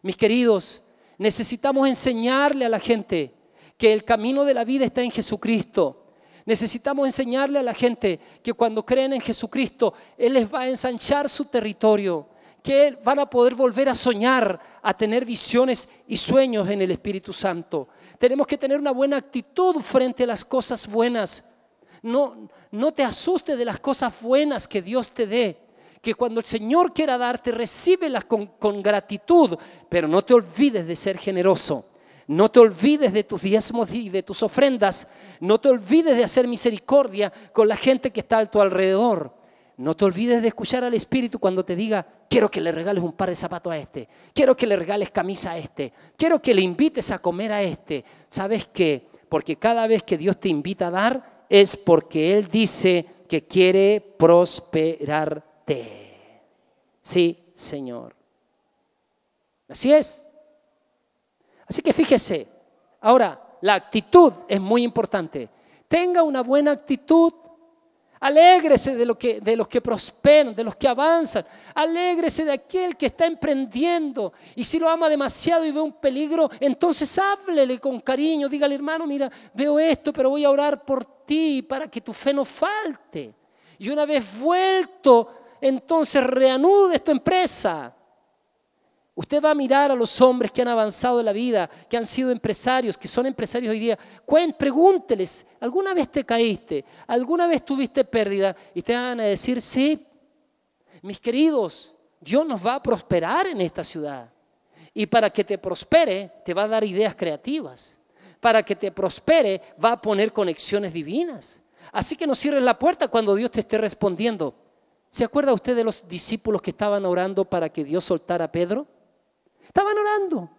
Mis queridos, necesitamos enseñarle a la gente que el camino de la vida está en Jesucristo. Necesitamos enseñarle a la gente que cuando creen en Jesucristo, Él les va a ensanchar su territorio, que van a poder volver a soñar, a tener visiones y sueños en el Espíritu Santo. Tenemos que tener una buena actitud frente a las cosas buenas. No te asustes de las cosas buenas que Dios te dé. Que cuando el Señor quiera darte, recíbelas con gratitud, pero no te olvides de ser generoso. No te olvides de tus diezmos y de tus ofrendas. No te olvides de hacer misericordia con la gente que está a tu alrededor. No te olvides de escuchar al Espíritu cuando te diga, quiero que le regales un par de zapatos a este, quiero que le regales camisa a este, quiero que le invites a comer a este. ¿Sabes qué? Porque cada vez que Dios te invita a dar, es porque Él dice que quiere prosperarte. Sí, Señor. Así es. Así que fíjese, ahora la actitud es muy importante. Tenga una buena actitud. Alégrese de los que prosperan, de los que avanzan. Alégrese de aquel que está emprendiendo. Y si lo ama demasiado y ve un peligro, entonces háblele con cariño. Dígale, hermano, mira, veo esto, pero voy a orar por ti para que tu fe no falte. Y una vez vuelto, entonces reanude tu empresa. Usted va a mirar a los hombres que han avanzado en la vida, que han sido empresarios, que son empresarios hoy día. Pregúnteles, ¿alguna vez te caíste? ¿Alguna vez tuviste pérdida? Y te van a decir, sí. Mis queridos, Dios nos va a prosperar en esta ciudad. Y para que te prospere, te va a dar ideas creativas. Para que te prospere, va a poner conexiones divinas. Así que no cierres la puerta cuando Dios te esté respondiendo. ¿Se acuerda usted de los discípulos que estaban orando para que Dios soltara a Pedro? Estaban orando.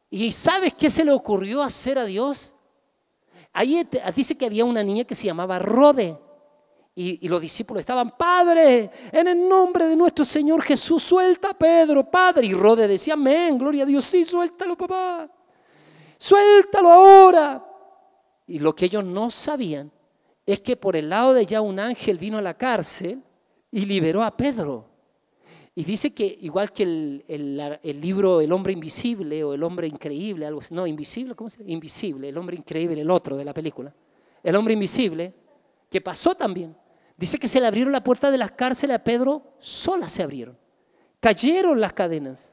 ¿Y sabes qué se le ocurrió hacer a Dios? Ahí dice que había una niña que se llamaba Rode. Y los discípulos estaban, Padre, en el nombre de nuestro Señor Jesús, suelta a Pedro, Padre. Y Rode decía, amén, gloria a Dios, sí, suéltalo, papá. Suéltalo ahora. Y lo que ellos no sabían es que por el lado de allá un ángel vino a la cárcel y liberó a Pedro. Y dice que igual que el libro El hombre invisible o El hombre increíble, algo así, no, invisible, ¿cómo se llama? Invisible, El hombre increíble, el otro de la película. El hombre invisible, que pasó también. Dice que se le abrieron la puerta de las cárceles a Pedro, solas se abrieron. Cayeron las cadenas.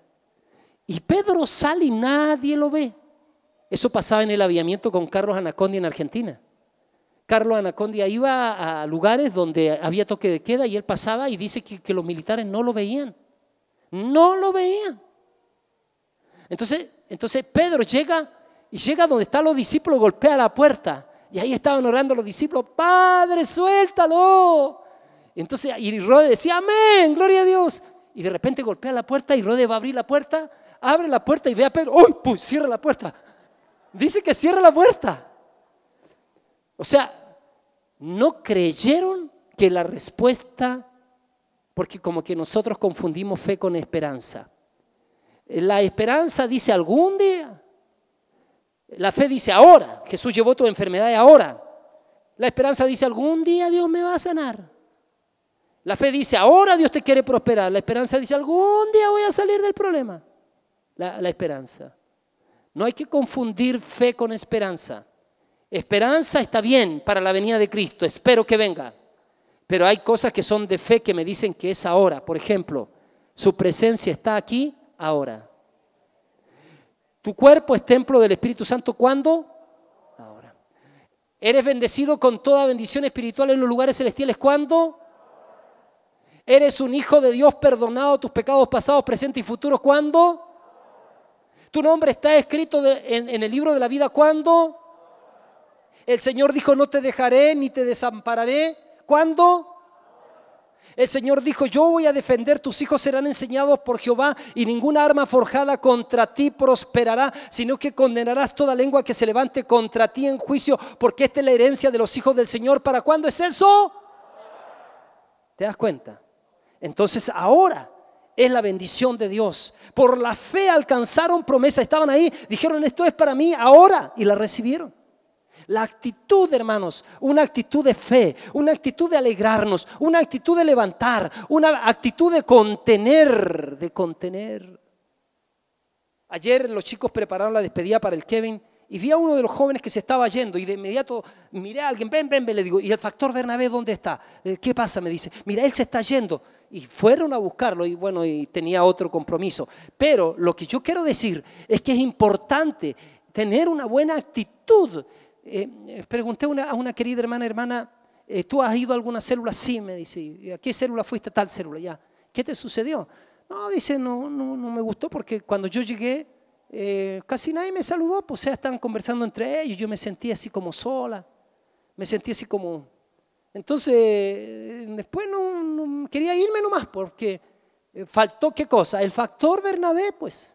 Y Pedro sale y nadie lo ve. Eso pasaba en el avivamiento con Carlos Anacondia en Argentina. Carlos Anacondia iba a lugares donde había toque de queda y él pasaba y dice que los militares no lo veían. No lo veían. Entonces Pedro llega donde están los discípulos, golpea la puerta Y ahí estaban orando los discípulos, Padre, suéltalo. Entonces, y Rode decía, amén, gloria a Dios. Y de repente golpea la puerta y Rode va a abrir la puerta, abre la puerta y ve a Pedro, ¡uy! Pues cierra la puerta. Dice que cierra la puerta. O sea, no creyeron que la respuesta, porque como que nosotros confundimos fe con esperanza. La esperanza dice algún día. La fe dice ahora, Jesús llevó tu enfermedad ahora. La esperanza dice algún día Dios me va a sanar. La fe dice ahora Dios te quiere prosperar. La esperanza dice algún día voy a salir del problema. La esperanza. No hay que confundir fe con esperanza. Esperanza está bien para la venida de Cristo, espero que venga. Pero hay cosas que son de fe que me dicen que es ahora. Por ejemplo, su presencia está aquí ahora. ¿Tu cuerpo es templo del Espíritu Santo cuándo? Ahora. ¿Eres bendecido con toda bendición espiritual en los lugares celestiales cuándo? ¿Eres un hijo de Dios perdonado tus pecados pasados, presentes y futuros cuándo? ¿Tu nombre está escrito en el libro de la vida cuándo? El Señor dijo, no te dejaré ni te desampararé. ¿Cuándo? El Señor dijo, yo voy a defender, tus hijos serán enseñados por Jehová y ninguna arma forjada contra ti prosperará, sino que condenarás toda lengua que se levante contra ti en juicio, porque esta es la herencia de los hijos del Señor. ¿Para cuándo es eso? ¿Te das cuenta? Entonces ahora es la bendición de Dios. Por la fe alcanzaron promesa, estaban ahí, dijeron esto es para mí ahora y la recibieron. La actitud, hermanos, una actitud de fe, una actitud de alegrarnos, una actitud de levantar, una actitud de contener. Ayer los chicos prepararon la despedida para el Kevin y vi a uno de los jóvenes que se estaba yendo y de inmediato miré a alguien, ven, le digo, ¿y el factor Bernabé dónde está? ¿Qué pasa? Me dice, mira, él se está yendo. Y fueron a buscarlo y bueno, y tenía otro compromiso. Pero lo que yo quiero decir es que es importante tener una buena actitud. Pregunté a una querida hermana, ¿tú has ido a alguna célula? Sí, me dice. ¿A qué célula fuiste? Tal célula, ya. ¿Qué te sucedió? No, dice, no me gustó porque cuando yo llegué casi nadie me saludó, pues o sea, estaban conversando entre ellos, yo me sentí así como sola, me sentí así como... Entonces, después no quería irme nomás porque faltó, ¿qué cosa? El factor Bernabé, pues.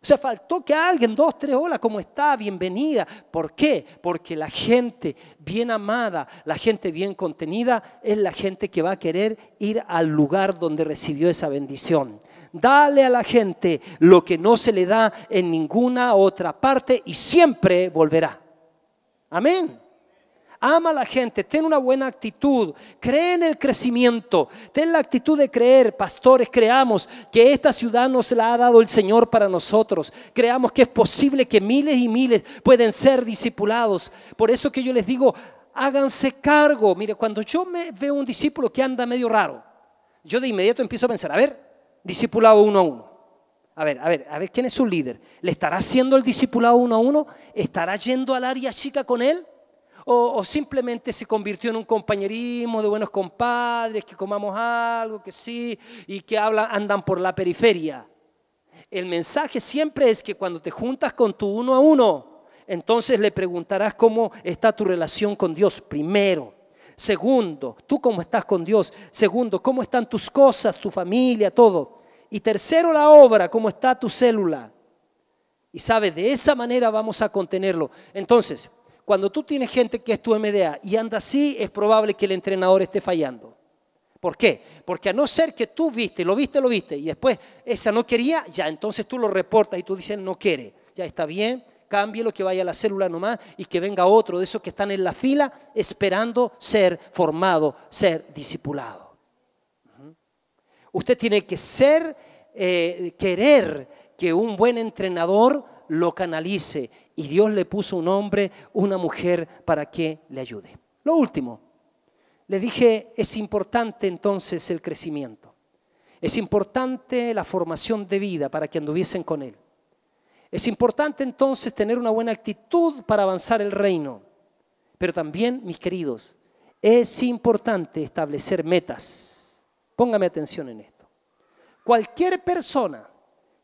O sea, faltó que alguien, 2, 3, hola, ¿cómo está? Bienvenida. ¿Por qué? Porque la gente bien amada, la gente bien contenida, es la gente que va a querer ir al lugar donde recibió esa bendición. Dale a la gente lo que no se le da en ninguna otra parte y siempre volverá. Amén. Ama a la gente, ten una buena actitud, cree en el crecimiento, ten la actitud de creer, pastores, creamos que esta ciudad nos la ha dado el Señor para nosotros, creamos que es posible que miles y miles pueden ser discipulados. Por eso que yo les digo, háganse cargo. Mire, cuando yo veo un discípulo que anda medio raro, yo de inmediato empiezo a pensar, a ver, discipulado 1 a 1. A ver, ¿quién es su líder? ¿Le estará haciendo el discipulado 1 a 1? ¿Estará yendo al área chica con él? O simplemente se convirtió en un compañerismo de buenos compadres, que comamos algo, que sí, y que andan por la periferia. El mensaje siempre es que cuando te juntas con tu 1 a 1, entonces le preguntarás cómo está tu relación con Dios, primero. Segundo, tú cómo estás con Dios. Segundo, cómo están tus cosas, tu familia, todo. Y tercero, la obra, cómo está tu célula. Y sabes, de esa manera vamos a contenerlo. Entonces, cuando tú tienes gente que es tu MDA y anda así, es probable que el entrenador esté fallando. ¿Por qué? Porque a no ser que tú lo viste, y después esa no quería, ya entonces tú lo reportas y tú dices no quiere. Ya está bien, cámbielo, que vaya a la célula nomás y que venga otro de esos que están en la fila esperando ser formado, ser discipulado. Usted tiene que querer que un buen entrenador lo canalice y Dios le puso un hombre, una mujer para que le ayude. Lo último, le dije, es importante entonces el crecimiento. Es importante la formación de vida para que anduviesen con Él. Es importante entonces tener una buena actitud para avanzar el reino. Pero también, mis queridos, es importante establecer metas. Póngame atención en esto. Cualquier persona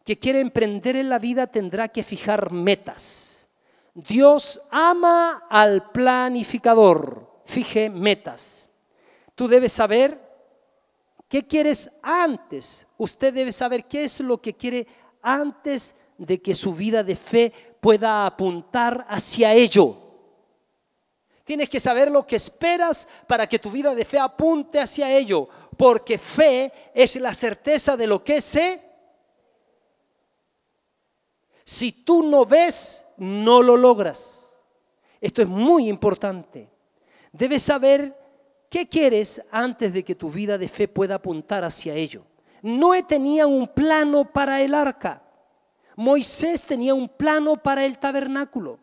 que quiere emprender en la vida tendrá que fijar metas. Dios ama al planificador. Fije metas. Tú debes saber qué quieres antes. Usted debe saber qué es lo que quiere antes de que su vida de fe pueda apuntar hacia ello. Tienes que saber lo que esperas para que tu vida de fe apunte hacia ello, porque fe es la certeza de lo que sé. Si tú no ves, no lo logras. Esto es muy importante. Debes saber qué quieres antes de que tu vida de fe pueda apuntar hacia ello. Noé tenía un plano para el arca. Moisés tenía un plano para el tabernáculo.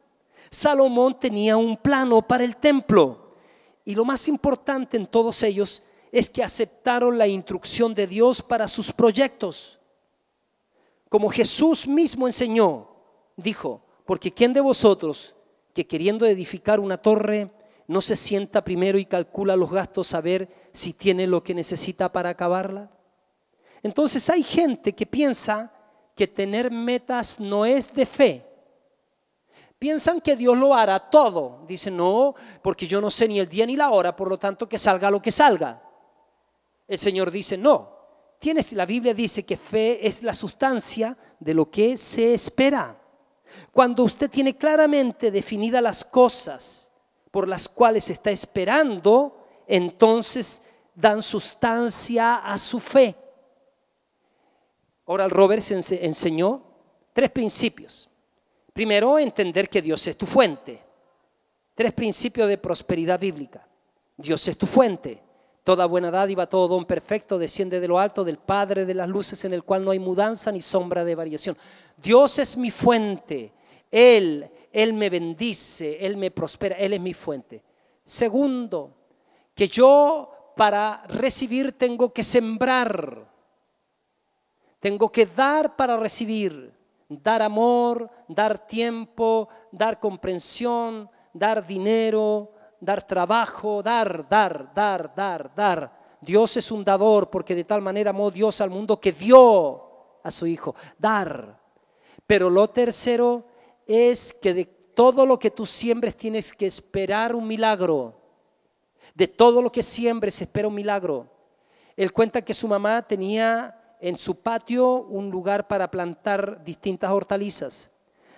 Salomón tenía un plano para el templo. Y lo más importante en todos ellos es que aceptaron la instrucción de Dios para sus proyectos. Como Jesús mismo enseñó, dijo, porque ¿quién de vosotros que queriendo edificar una torre no se sienta primero y calcula los gastos a ver si tiene lo que necesita para acabarla? Entonces hay gente que piensa que tener metas no es de fe. Piensan que Dios lo hará todo. Dicen, no, porque yo no sé ni el día ni la hora, por lo tanto que salga lo que salga. El Señor dice, no. La Biblia dice que fe es la sustancia de lo que se espera. Cuando usted tiene claramente definidas las cosas por las cuales está esperando, entonces dan sustancia a su fe. Oral Roberts enseñó 3 principios. Primero, entender que Dios es tu fuente. 3 principios de prosperidad bíblica. Dios es tu fuente. Toda buena dádiva, todo don perfecto desciende de lo alto del Padre de las luces, en el cual no hay mudanza ni sombra de variación. Dios es mi fuente. Él me bendice, Él me prospera, Él es mi fuente. Segundo, que yo para recibir tengo que sembrar. Tengo que dar para recibir. Dar amor, dar tiempo, dar comprensión, dar dinero, dar trabajo, dar. Dios es un dador, porque de tal manera amó Dios al mundo que dio a su Hijo. Dar. Pero lo tercero es que de todo lo que tú siembres tienes que esperar un milagro. De todo lo que siembres espera un milagro. Él cuenta que su mamá tenía en su patio un lugar para plantar distintas hortalizas.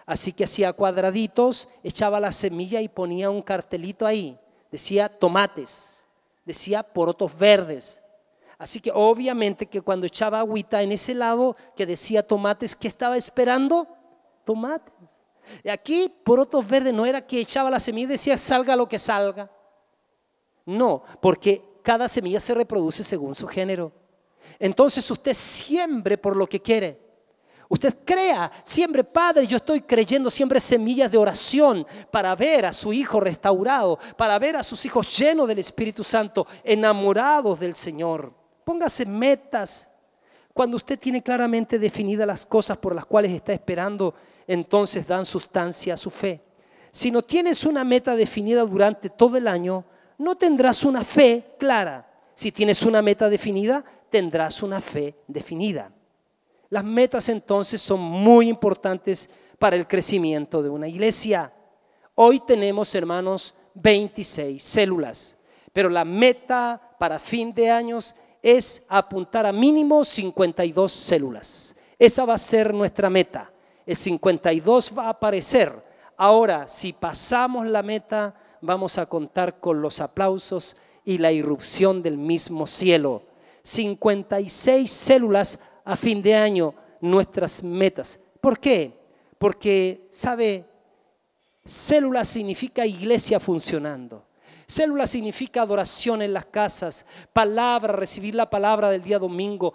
Así que hacía cuadraditos, echaba la semilla y ponía un cartelito ahí. Decía tomates, decía porotos verdes. Así que obviamente que cuando echaba agüita en ese lado que decía tomates, ¿qué estaba esperando? Tomates. Y aquí porotos verdes no era que echaba la semilla y decía salga lo que salga. No, porque cada semilla se reproduce según su género. Entonces usted siembre por lo que quiere. Usted crea, siembre, Padre, yo estoy creyendo, siembre semillas de oración para ver a su hijo restaurado, para ver a sus hijos llenos del Espíritu Santo, enamorados del Señor. Póngase metas. Cuando usted tiene claramente definidas las cosas por las cuales está esperando, entonces dan sustancia a su fe. Si no tienes una meta definida durante todo el año, no tendrás una fe clara. Si tienes una meta definida, tendrás una fe definida. Las metas entonces son muy importantes para el crecimiento de una iglesia. Hoy tenemos, hermanos, 26 células, pero la meta para fin de años es apuntar a mínimo 52 células. Esa va a ser nuestra meta. El 52 va a aparecer. Ahora, si pasamos la meta, vamos a contar con los aplausos y la irrupción del mismo cielo. 56 células a fin de año, nuestras metas. ¿Por qué? Porque, ¿sabe? Célula significa iglesia funcionando. Célula significa adoración en las casas, palabra, recibir la palabra del día domingo,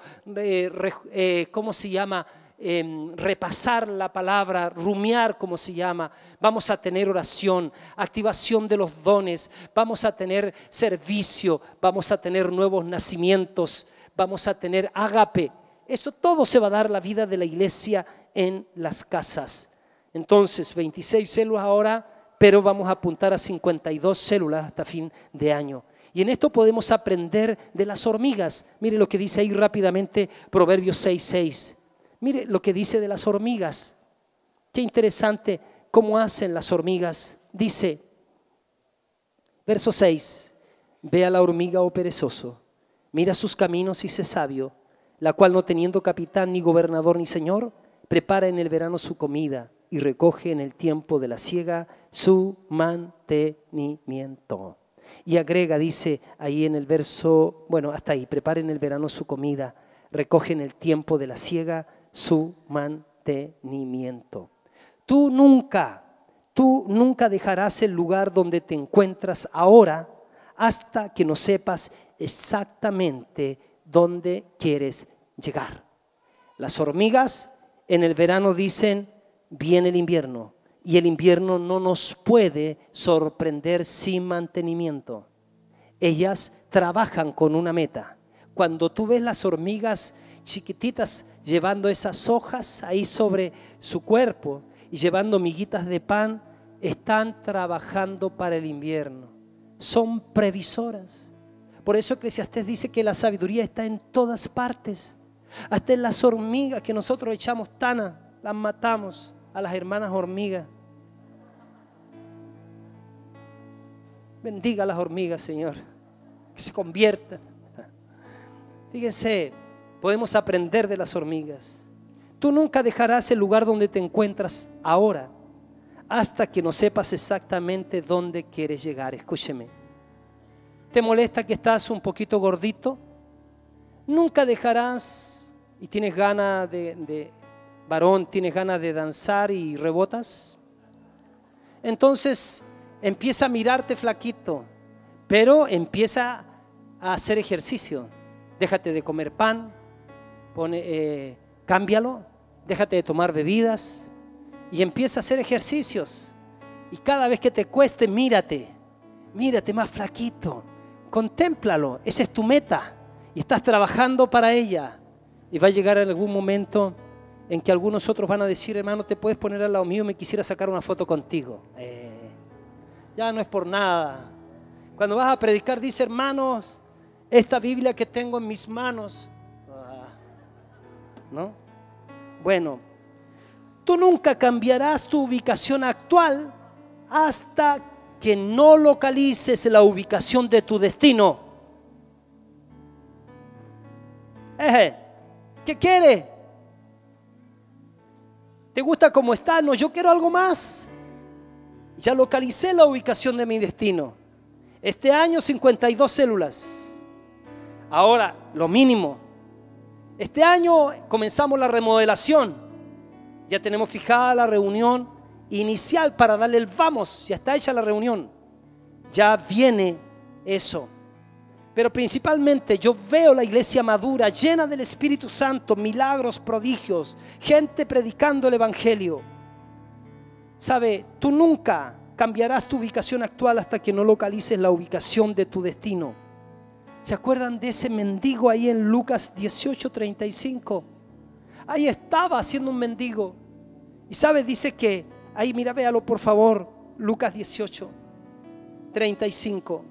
¿cómo se llama? Repasar la palabra, rumiar, como se llama. Vamos a tener oración, activación de los dones, vamos a tener servicio, vamos a tener nuevos nacimientos, vamos a tener ágape. Eso todo se va a dar la vida de la iglesia en las casas. Entonces, 26 células ahora, pero vamos a apuntar a 52 células hasta fin de año. Y en esto podemos aprender de las hormigas. Mire lo que dice ahí rápidamente Proverbios 6:6. Mire lo que dice de las hormigas. Qué interesante cómo hacen las hormigas. Dice, verso 6, ve a la hormiga, oh perezoso, mira sus caminos y sé sabio, la cual no teniendo capitán, ni gobernador, ni señor, prepara en el verano su comida y recoge en el tiempo de la siega su mantenimiento. Y agrega, dice ahí en el verso, bueno, hasta ahí, prepara en el verano su comida, recoge en el tiempo de la siega su mantenimiento. Tú nunca dejarás el lugar donde te encuentras ahora hasta que no sepas exactamente dónde quieres llegar. Las hormigas en el verano dicen, viene el invierno, y el invierno no nos puede sorprender sin mantenimiento. Ellas trabajan con una meta. Cuando tú ves las hormigas chiquititas llevando esas hojas ahí sobre su cuerpo y llevando miguitas de pan, están trabajando para el invierno. Son previsoras. Por eso Eclesiastés dice que la sabiduría está en todas partes. Hasta en las hormigas que nosotros echamos tana, las matamos a las hermanas hormigas. Bendiga a las hormigas, Señor, que se conviertan. Fíjense, podemos aprender de las hormigas. Tú nunca dejarás el lugar donde te encuentras ahora hasta que no sepas exactamente dónde quieres llegar. Escúcheme. ¿Te molesta que estás un poquito gordito? Nunca dejarás y tienes ganas varón, tienes ganas de danzar y rebotas. Entonces empieza a mirarte flaquito, pero empieza a hacer ejercicio. Déjate de comer pan, cámbialo, déjate de tomar bebidas y empieza a hacer ejercicios. Y cada vez que te cueste, mírate más flaquito, contémplalo, esa es tu meta y estás trabajando para ella. Y va a llegar algún momento en que algunos otros van a decir, hermano, te puedes poner al lado mío, me quisiera sacar una foto contigo. Ya no es por nada. Cuando vas a predicar, dice, hermanos, esta Biblia que tengo en mis manos, ¿no? Bueno, tú nunca cambiarás tu ubicación actual hasta que no localices la ubicación de tu destino. ¿Qué quiere? ¿Te gusta cómo está? No, yo quiero algo más. Ya localicé la ubicación de mi destino. Este año 52 células. Ahora, lo mínimo. Este año comenzamos la remodelación. Ya tenemos fijada la reunión inicial para darle el vamos. Ya está hecha la reunión. Ya viene eso. Pero principalmente yo veo la iglesia madura, llena del Espíritu Santo, milagros, prodigios, gente predicando el Evangelio. ¿Sabe? Tú nunca cambiarás tu ubicación actual hasta que no localices la ubicación de tu destino. ¿Se acuerdan de ese mendigo ahí en Lucas 18:35? Ahí estaba siendo un mendigo. Y ¿sabe? Dice que, ahí mira, véalo por favor, Lucas 18:35.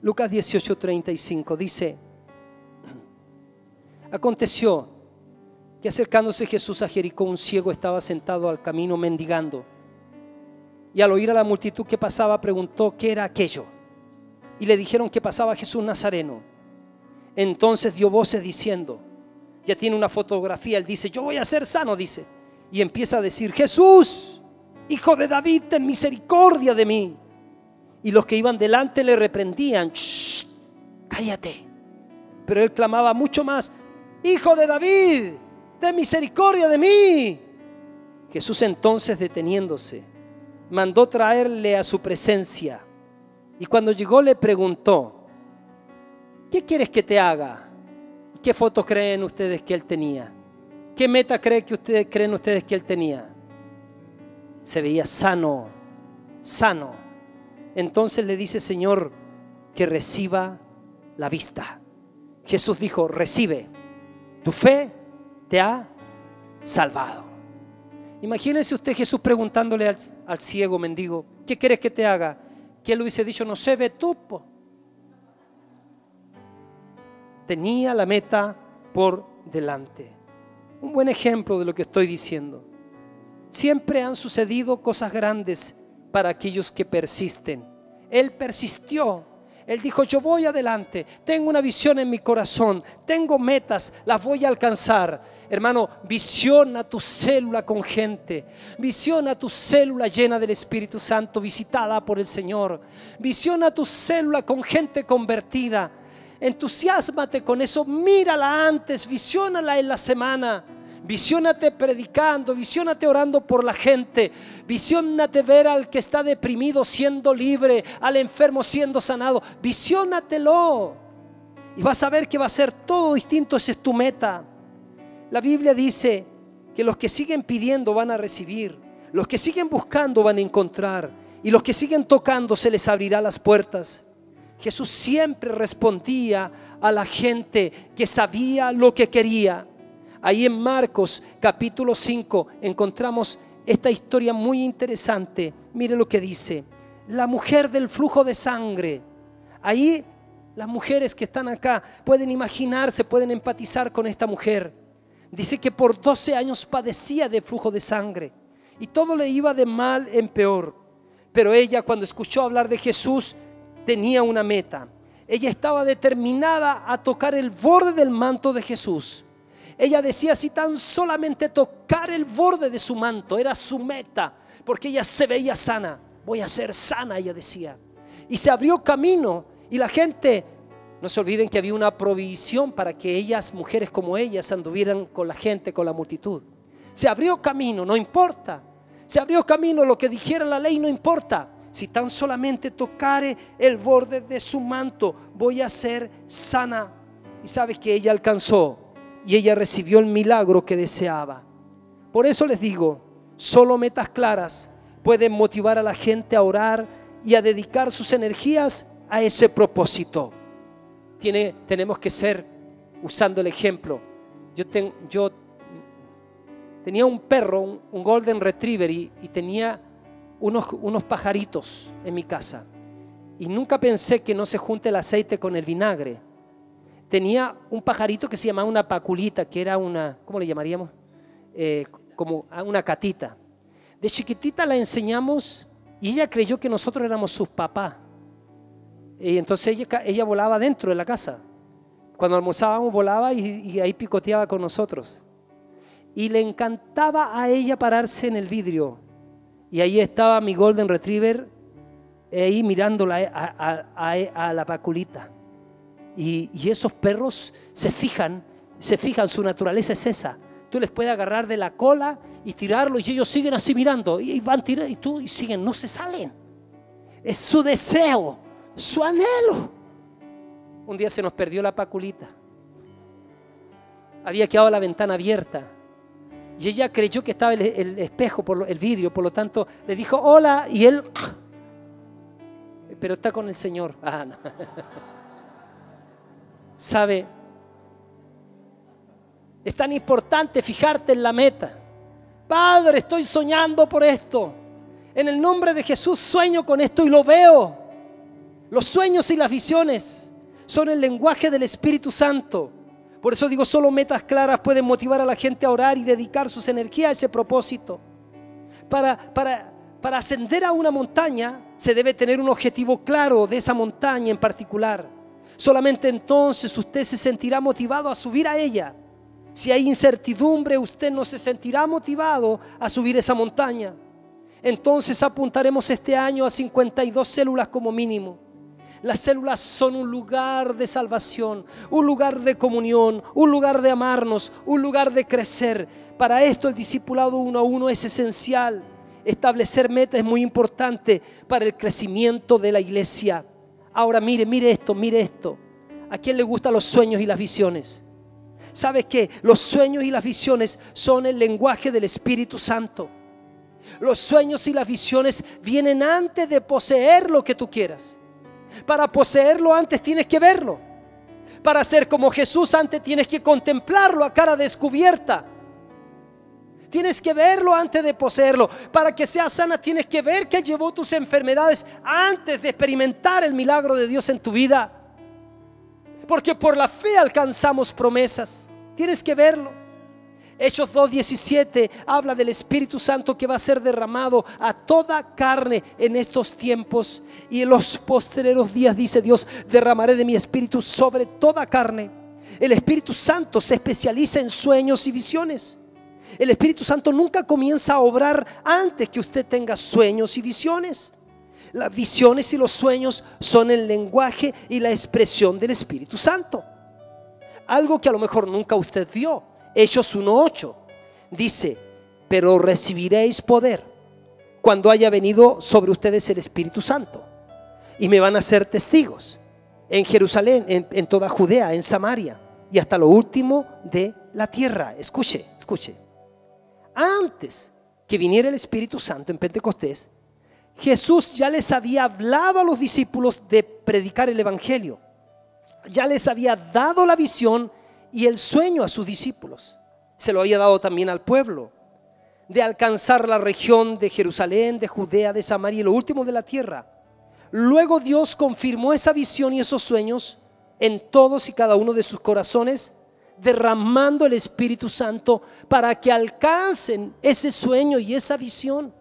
Lucas 18:35 dice, aconteció que acercándose Jesús a Jericó, un ciego estaba sentado al camino mendigando. Y al oír a la multitud que pasaba, preguntó qué era aquello. Y le dijeron que pasaba Jesús Nazareno. Entonces dio voces diciendo, ya tiene una fotografía, él dice, yo voy a ser sano, dice. Y empieza a decir, Jesús, Hijo de David, ten misericordia de mí. Y los que iban delante le reprendían, shh, cállate. Pero él clamaba mucho más, Hijo de David, ten misericordia de mí. Jesús entonces, deteniéndose, mandó traerle a su presencia. Y cuando llegó le preguntó, ¿qué quieres que te haga? ¿Qué foto creen ustedes que él tenía? ¿Qué meta creen ustedes que él tenía? Se veía sano, sano. Entonces le dice, Señor, que reciba la vista. Jesús dijo, recibe, tu fe te ha salvado. Imagínense usted Jesús preguntándole al ciego mendigo, ¿qué quieres que te haga? Que él hubiese dicho, no sé, ve tú. Tenía la meta por delante. un buen ejemplo de lo que estoy diciendo. Siempre han sucedido cosas grandes para aquellos que persisten. Él persistió. Él dijo, yo voy adelante, tengo una visión en mi corazón, tengo metas, las voy a alcanzar. Hermano, visiona tu célula con gente, visiona tu célula llena del Espíritu Santo, visitada por el Señor. Visiona tu célula con gente convertida. Entusiásmate con eso, mírala antes, visiónala en la semana. Visiónate predicando, visiónate orando por la gente, visiónate ver al que está deprimido siendo libre, al enfermo siendo sanado, visiónatelo y vas a ver que va a ser todo distinto. Esa es tu meta. La Biblia dice que los que siguen pidiendo van a recibir, los que siguen buscando van a encontrar y los que siguen tocando se les abrirá las puertas. Jesús siempre respondía a la gente que sabía lo que quería. Ahí en Marcos capítulo 5 encontramos esta historia muy interesante. Mire lo que dice. La mujer del flujo de sangre. Ahí las mujeres que están acá pueden imaginarse, pueden empatizar con esta mujer. Dice que por 12 años padecía de flujo de sangre y todo le iba de mal en peor. Pero ella, cuando escuchó hablar de Jesús, tenía una meta. Ella estaba determinada a tocar el borde del manto de Jesús. Ella decía, si tan solamente tocar el borde de su manto, era su meta, porque ella se veía sana. Voy a ser sana, ella decía. Y se abrió camino y la gente, no se olviden que había una provisión para que ellas, mujeres como ellas, anduvieran con la gente, con la multitud. Se abrió camino, no importa. Se abrió camino, lo que dijera la ley no importa. Si tan solamente tocare el borde de su manto, voy a ser sana. Y sabes que ella alcanzó. Y ella recibió el milagro que deseaba. Por eso les digo, solo metas claras pueden motivar a la gente a orar y a dedicar sus energías a ese propósito. Tenemos que ser, usando el ejemplo. Yo tenía un perro, un Golden Retriever, y tenía unos pajaritos en mi casa. Y nunca pensé que no se junte el aceite con el vinagre. Tenía un pajarito que se llamaba una paculita, que era una, ¿cómo le llamaríamos? Como una catita. De chiquitita la enseñamos y ella creyó que nosotros éramos sus papás. Y entonces ella volaba dentro de la casa. Cuando almorzábamos volaba y ahí picoteaba con nosotros. Y le encantaba a ella pararse en el vidrio. Y ahí estaba mi Golden Retriever, ahí mirándola a la paculita. Y esos perros se fijan, su naturaleza es esa. Tú les puedes agarrar de la cola y tirarlos y ellos siguen así mirando y van tirando y siguen, no se salen. Es su deseo, su anhelo. Un día se nos perdió la paculita. Había quedado la ventana abierta y ella creyó que estaba el espejo, el vidrio, por lo tanto le dijo hola y él, pero está con el Señor. No. ¿Sabe? Es tan importante fijarte en la meta. Padre, estoy soñando por esto. En el nombre de Jesús sueño con esto y lo veo. Los sueños y las visiones son el lenguaje del Espíritu Santo. Por eso digo, solo metas claras pueden motivar a la gente a orar y dedicar sus energías a ese propósito. Para ascender a una montaña se debe tener un objetivo claro de esa montaña en particular. Solamente entonces usted se sentirá motivado a subir a ella. Si hay incertidumbre, usted no se sentirá motivado a subir esa montaña. Entonces apuntaremos este año a 52 células como mínimo. Las células son un lugar de salvación, un lugar de comunión, un lugar de amarnos, un lugar de crecer. Para esto el discipulado 1 a 1 es esencial. Establecer metas es muy importante para el crecimiento de la iglesia. Ahora mire esto. ¿A quién le gustan los sueños y las visiones? ¿Sabes qué? Los sueños y las visiones son el lenguaje del Espíritu Santo. Los sueños y las visiones vienen antes de poseer lo que tú quieras. Para poseerlo antes tienes que verlo. Para ser como Jesús antes tienes que contemplarlo a cara descubierta. Tienes que verlo antes de poseerlo. Para que seas sana tienes que ver que llevó tus enfermedades antes de experimentar el milagro de Dios en tu vida. Porque por la fe alcanzamos promesas. Tienes que verlo. Hechos 2:17 habla del Espíritu Santo que va a ser derramado a toda carne en estos tiempos. Y en los postreros días, dice Dios, derramaré de mi Espíritu sobre toda carne. El Espíritu Santo se especializa en sueños y visiones. El Espíritu Santo nunca comienza a obrar antes que usted tenga sueños y visiones. Las visiones y los sueños son el lenguaje y la expresión del Espíritu Santo. Algo que a lo mejor nunca usted vio. Hechos 1:8 dice: pero recibiréis poder cuando haya venido sobre ustedes el Espíritu Santo, y me van a ser testigos en Jerusalén, en toda Judea, en Samaria y hasta lo último de la tierra. Escuche. Antes que viniera el Espíritu Santo en Pentecostés, Jesús ya les había hablado a los discípulos de predicar el Evangelio. Ya les había dado la visión y el sueño a sus discípulos. Se lo había dado también al pueblo, de alcanzar la región de Jerusalén, de Judea, de Samaria y lo último de la tierra. Luego Dios confirmó esa visión y esos sueños en todos y cada uno de sus corazones, derramando el Espíritu Santo para que alcancen ese sueño y esa visión.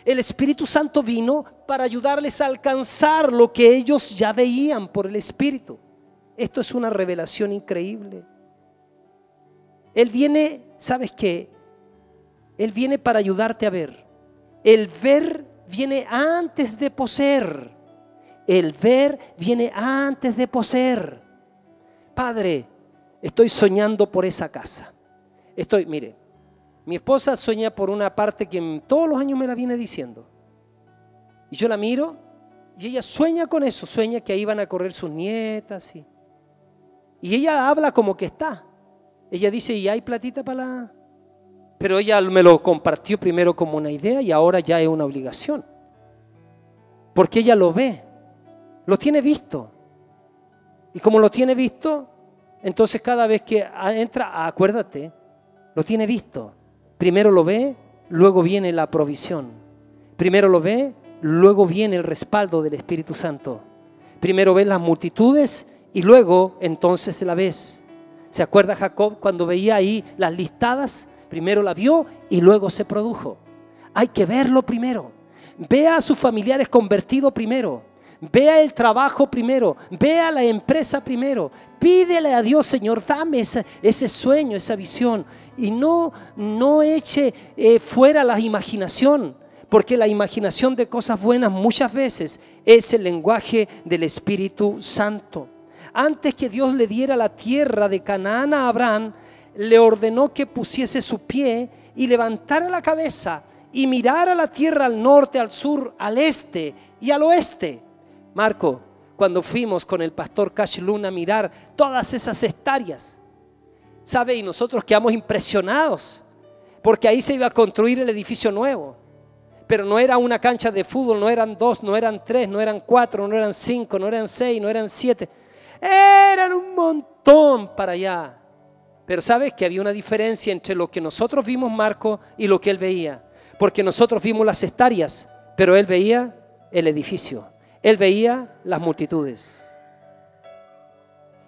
El Espíritu Santo vino para ayudarles a alcanzar lo que ellos ya veían por el Espíritu. Esto es una revelación increíble. Él viene, ¿sabes qué? Él viene para ayudarte a ver. El ver viene antes de poseer. El ver viene antes de poseer. Padre, estoy soñando por esa casa. Mire, mi esposa sueña por una parte que todos los años me la viene diciendo. Y yo la miro y ella sueña con eso. Sueña que ahí van a correr sus nietas. Y ella habla como que está. Ella dice, ¿y hay platita para la...? Pero ella me lo compartió primero como una idea y ahora ya es una obligación. Porque ella lo ve, lo tiene visto. Y como lo tiene visto, entonces cada vez que entra, acuérdate, lo tiene visto. Primero lo ve, luego viene la provisión. Primero lo ve, luego viene el respaldo del Espíritu Santo. Primero ves las multitudes y luego entonces la ves. ¿Se acuerda Jacob cuando veía ahí las listadas? Primero la vio y luego se produjo. Hay que verlo primero. Vea a sus familiares convertidos primero. Vea el trabajo primero. Vea la empresa primero. Pídele a Dios, Señor, dame ese sueño, esa visión. Y no eche fuera la imaginación, porque la imaginación de cosas buenas muchas veces es el lenguaje del Espíritu Santo. Antes que Dios le diera la tierra de Canaán a Abraham, le ordenó que pusiese su pie y levantara la cabeza y mirara la tierra al norte, al sur, al este y al oeste. Marco, cuando fuimos con el pastor Cash Luna a mirar todas esas hectáreas, ¿sabe? Y nosotros quedamos impresionados, porque ahí se iba a construir el edificio nuevo. Pero no era una cancha de fútbol, no eran 2, no eran 3, no eran 4, no eran 5, no eran 6, no eran 7. Eran un montón para allá. Pero ¿sabes que había una diferencia entre lo que nosotros vimos, Marco, y lo que él veía? Porque nosotros vimos las hectáreas, pero él veía el edificio. Él veía las multitudes.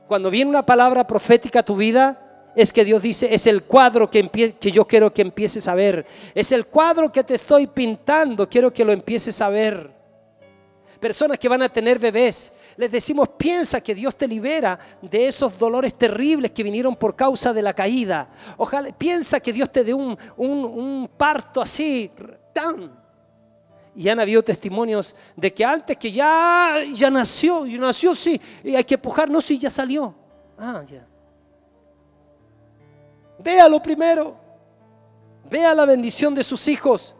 Cuando viene una palabra profética a tu vida, es que Dios dice, es el cuadro que yo quiero que empieces a ver. Es el cuadro que te estoy pintando, quiero que lo empieces a ver. Personas que van a tener bebés, les decimos, piensa que Dios te libera de esos dolores terribles que vinieron por causa de la caída. Ojalá, piensa que Dios te dé un parto así, ¡tan! Y han habido testimonios de que antes que ya nació, sí, y hay que empujar, no, sí, ya salió. Ya. Véalo primero, vea la bendición de sus hijos,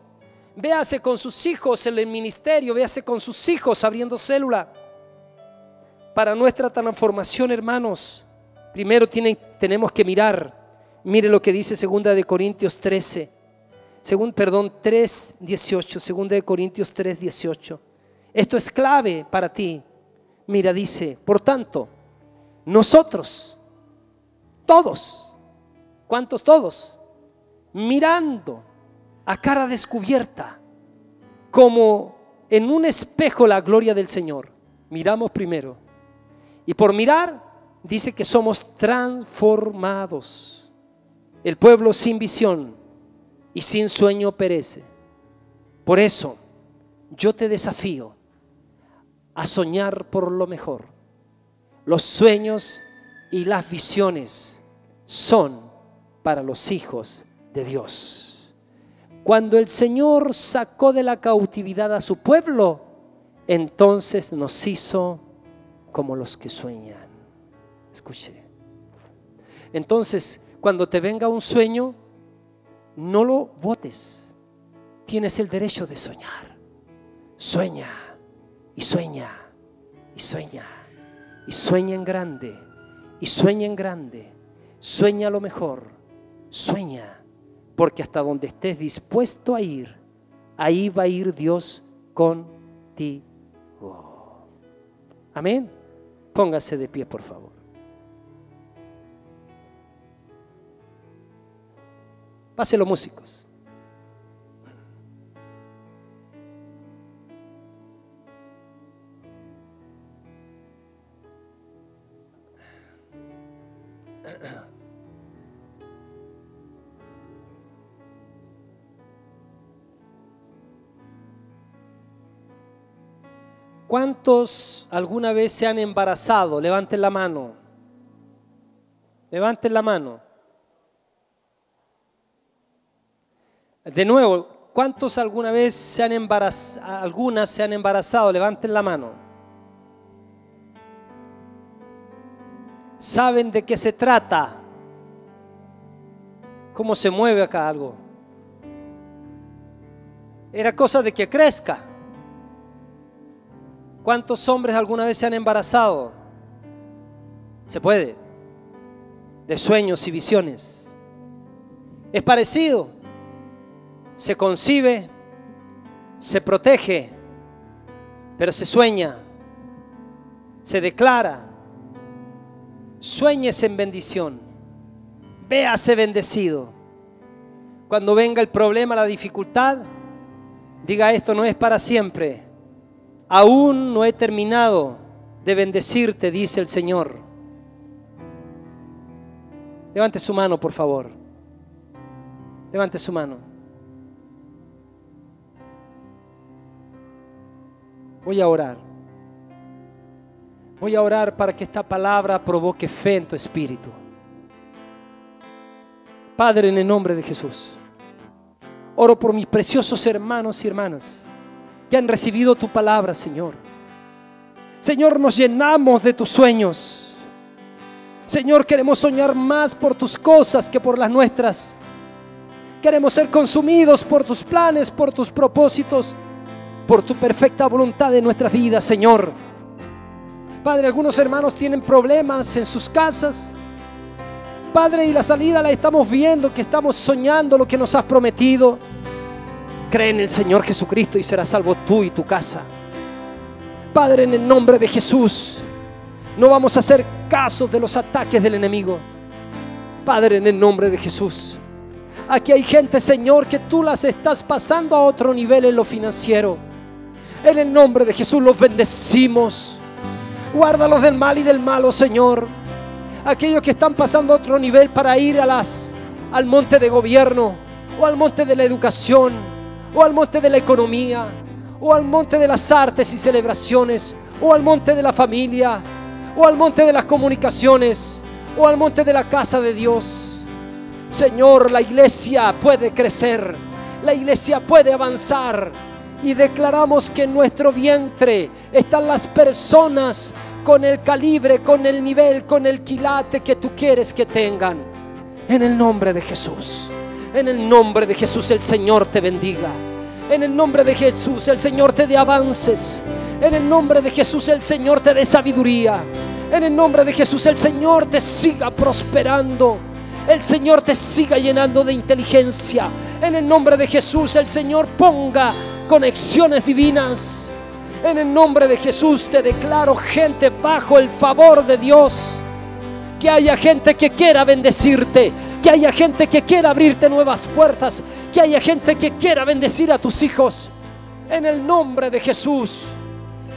véase con sus hijos en el ministerio, véase con sus hijos abriendo célula. Para nuestra transformación, hermanos, primero tenemos que mirar. Mire lo que dice 2 de Corintios 3:18. 2 de Corintios 3:18. Esto es clave para ti. Mira, dice, por tanto, nosotros, todos, ¿cuántos todos? Mirando a cara descubierta, como en un espejo la gloria del Señor. Miramos primero. Y por mirar, dice que somos transformados El pueblo sin visión y sin sueño perece. Por eso yo te desafío a soñar por lo mejor. Los sueños y las visiones son para los hijos de Dios. Cuando el Señor sacó de la cautividad a su pueblo, entonces nos hizo como los que sueñan. Escuche. Entonces, cuando te venga un sueño, no lo botes. Tienes el derecho de soñar. Sueña y sueña y sueña y sueña en grande y sueña en grande. Sueña lo mejor. Sueña, porque hasta donde estés dispuesto a ir, ahí va a ir Dios contigo. Amén. Póngase de pie, por favor. Pásenlo, músicos. ¿Cuántos alguna vez se han embarazado? Levanten la mano. Levanten la mano. De nuevo, ¿cuántos alguna vez se han embarazado? Algunas se han embarazado. Levanten la mano. ¿Saben de qué se trata? ¿Cómo se mueve acá algo? Era cosa de que crezca. ¿Cuántos hombres alguna vez se han embarazado? Se puede. De sueños y visiones. Es parecido. Se concibe, se protege, pero se sueña, se declara. Suéñese en bendición. Véase bendecido. Cuando venga el problema, la dificultad, diga: esto no es para siempre. Aún no he terminado de bendecirte, dice el Señor. Levante su mano, por favor. Levante su mano. Voy a orar. Voy a orar para que esta palabra provoque fe en tu espíritu. Padre, en el nombre de Jesús, oro por mis preciosos hermanos y hermanas que han recibido tu palabra, Señor. Señor, nos llenamos de tus sueños. Señor, queremos soñar más por tus cosas que por las nuestras. Queremos ser consumidos por tus planes, por tus propósitos, por tu perfecta voluntad en nuestras vidas, Señor. Padre, algunos hermanos tienen problemas en sus casas. Padre, y la salida la estamos viendo, que estamos soñando lo que nos has prometido. Cree en el Señor Jesucristo y serás salvo tú y tu casa. Padre, en el nombre de Jesús, no vamos a hacer caso de los ataques del enemigo. Padre, en el nombre de Jesús, aquí hay gente, Señor, que tú las estás pasando a otro nivel en lo financiero. En el nombre de Jesús los bendecimos. Guárdalos del mal y del malo, Señor. Aquellos que están pasando a otro nivel para ir al monte de gobierno, o al monte de la educación, o al monte de la economía, o al monte de las artes y celebraciones, o al monte de la familia, o al monte de las comunicaciones, o al monte de la casa de Dios. Señor, la iglesia puede crecer, la iglesia puede avanzar, y declaramos que en nuestro vientre están las personas con el calibre, con el nivel, con el quilate que tú quieres que tengan. En el nombre de Jesús, en el nombre de Jesús, el Señor te bendiga. En el nombre de Jesús, el Señor te dé avances. En el nombre de Jesús, el Señor te dé sabiduría. En el nombre de Jesús, el Señor te siga prosperando. El Señor te siga llenando de inteligencia. En el nombre de Jesús, el Señor ponga conexiones divinas. En el nombre de Jesús te declaro gente bajo el favor de Dios. Que haya gente que quiera bendecirte, que haya gente que quiera abrirte nuevas puertas, que haya gente que quiera bendecir a tus hijos. En el nombre de Jesús,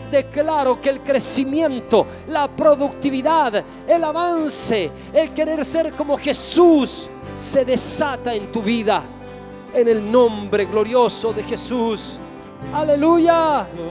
declaro que el crecimiento, la productividad, el avance, el querer ser como Jesús se desata en tu vida. En el nombre glorioso de Jesús. Aleluya.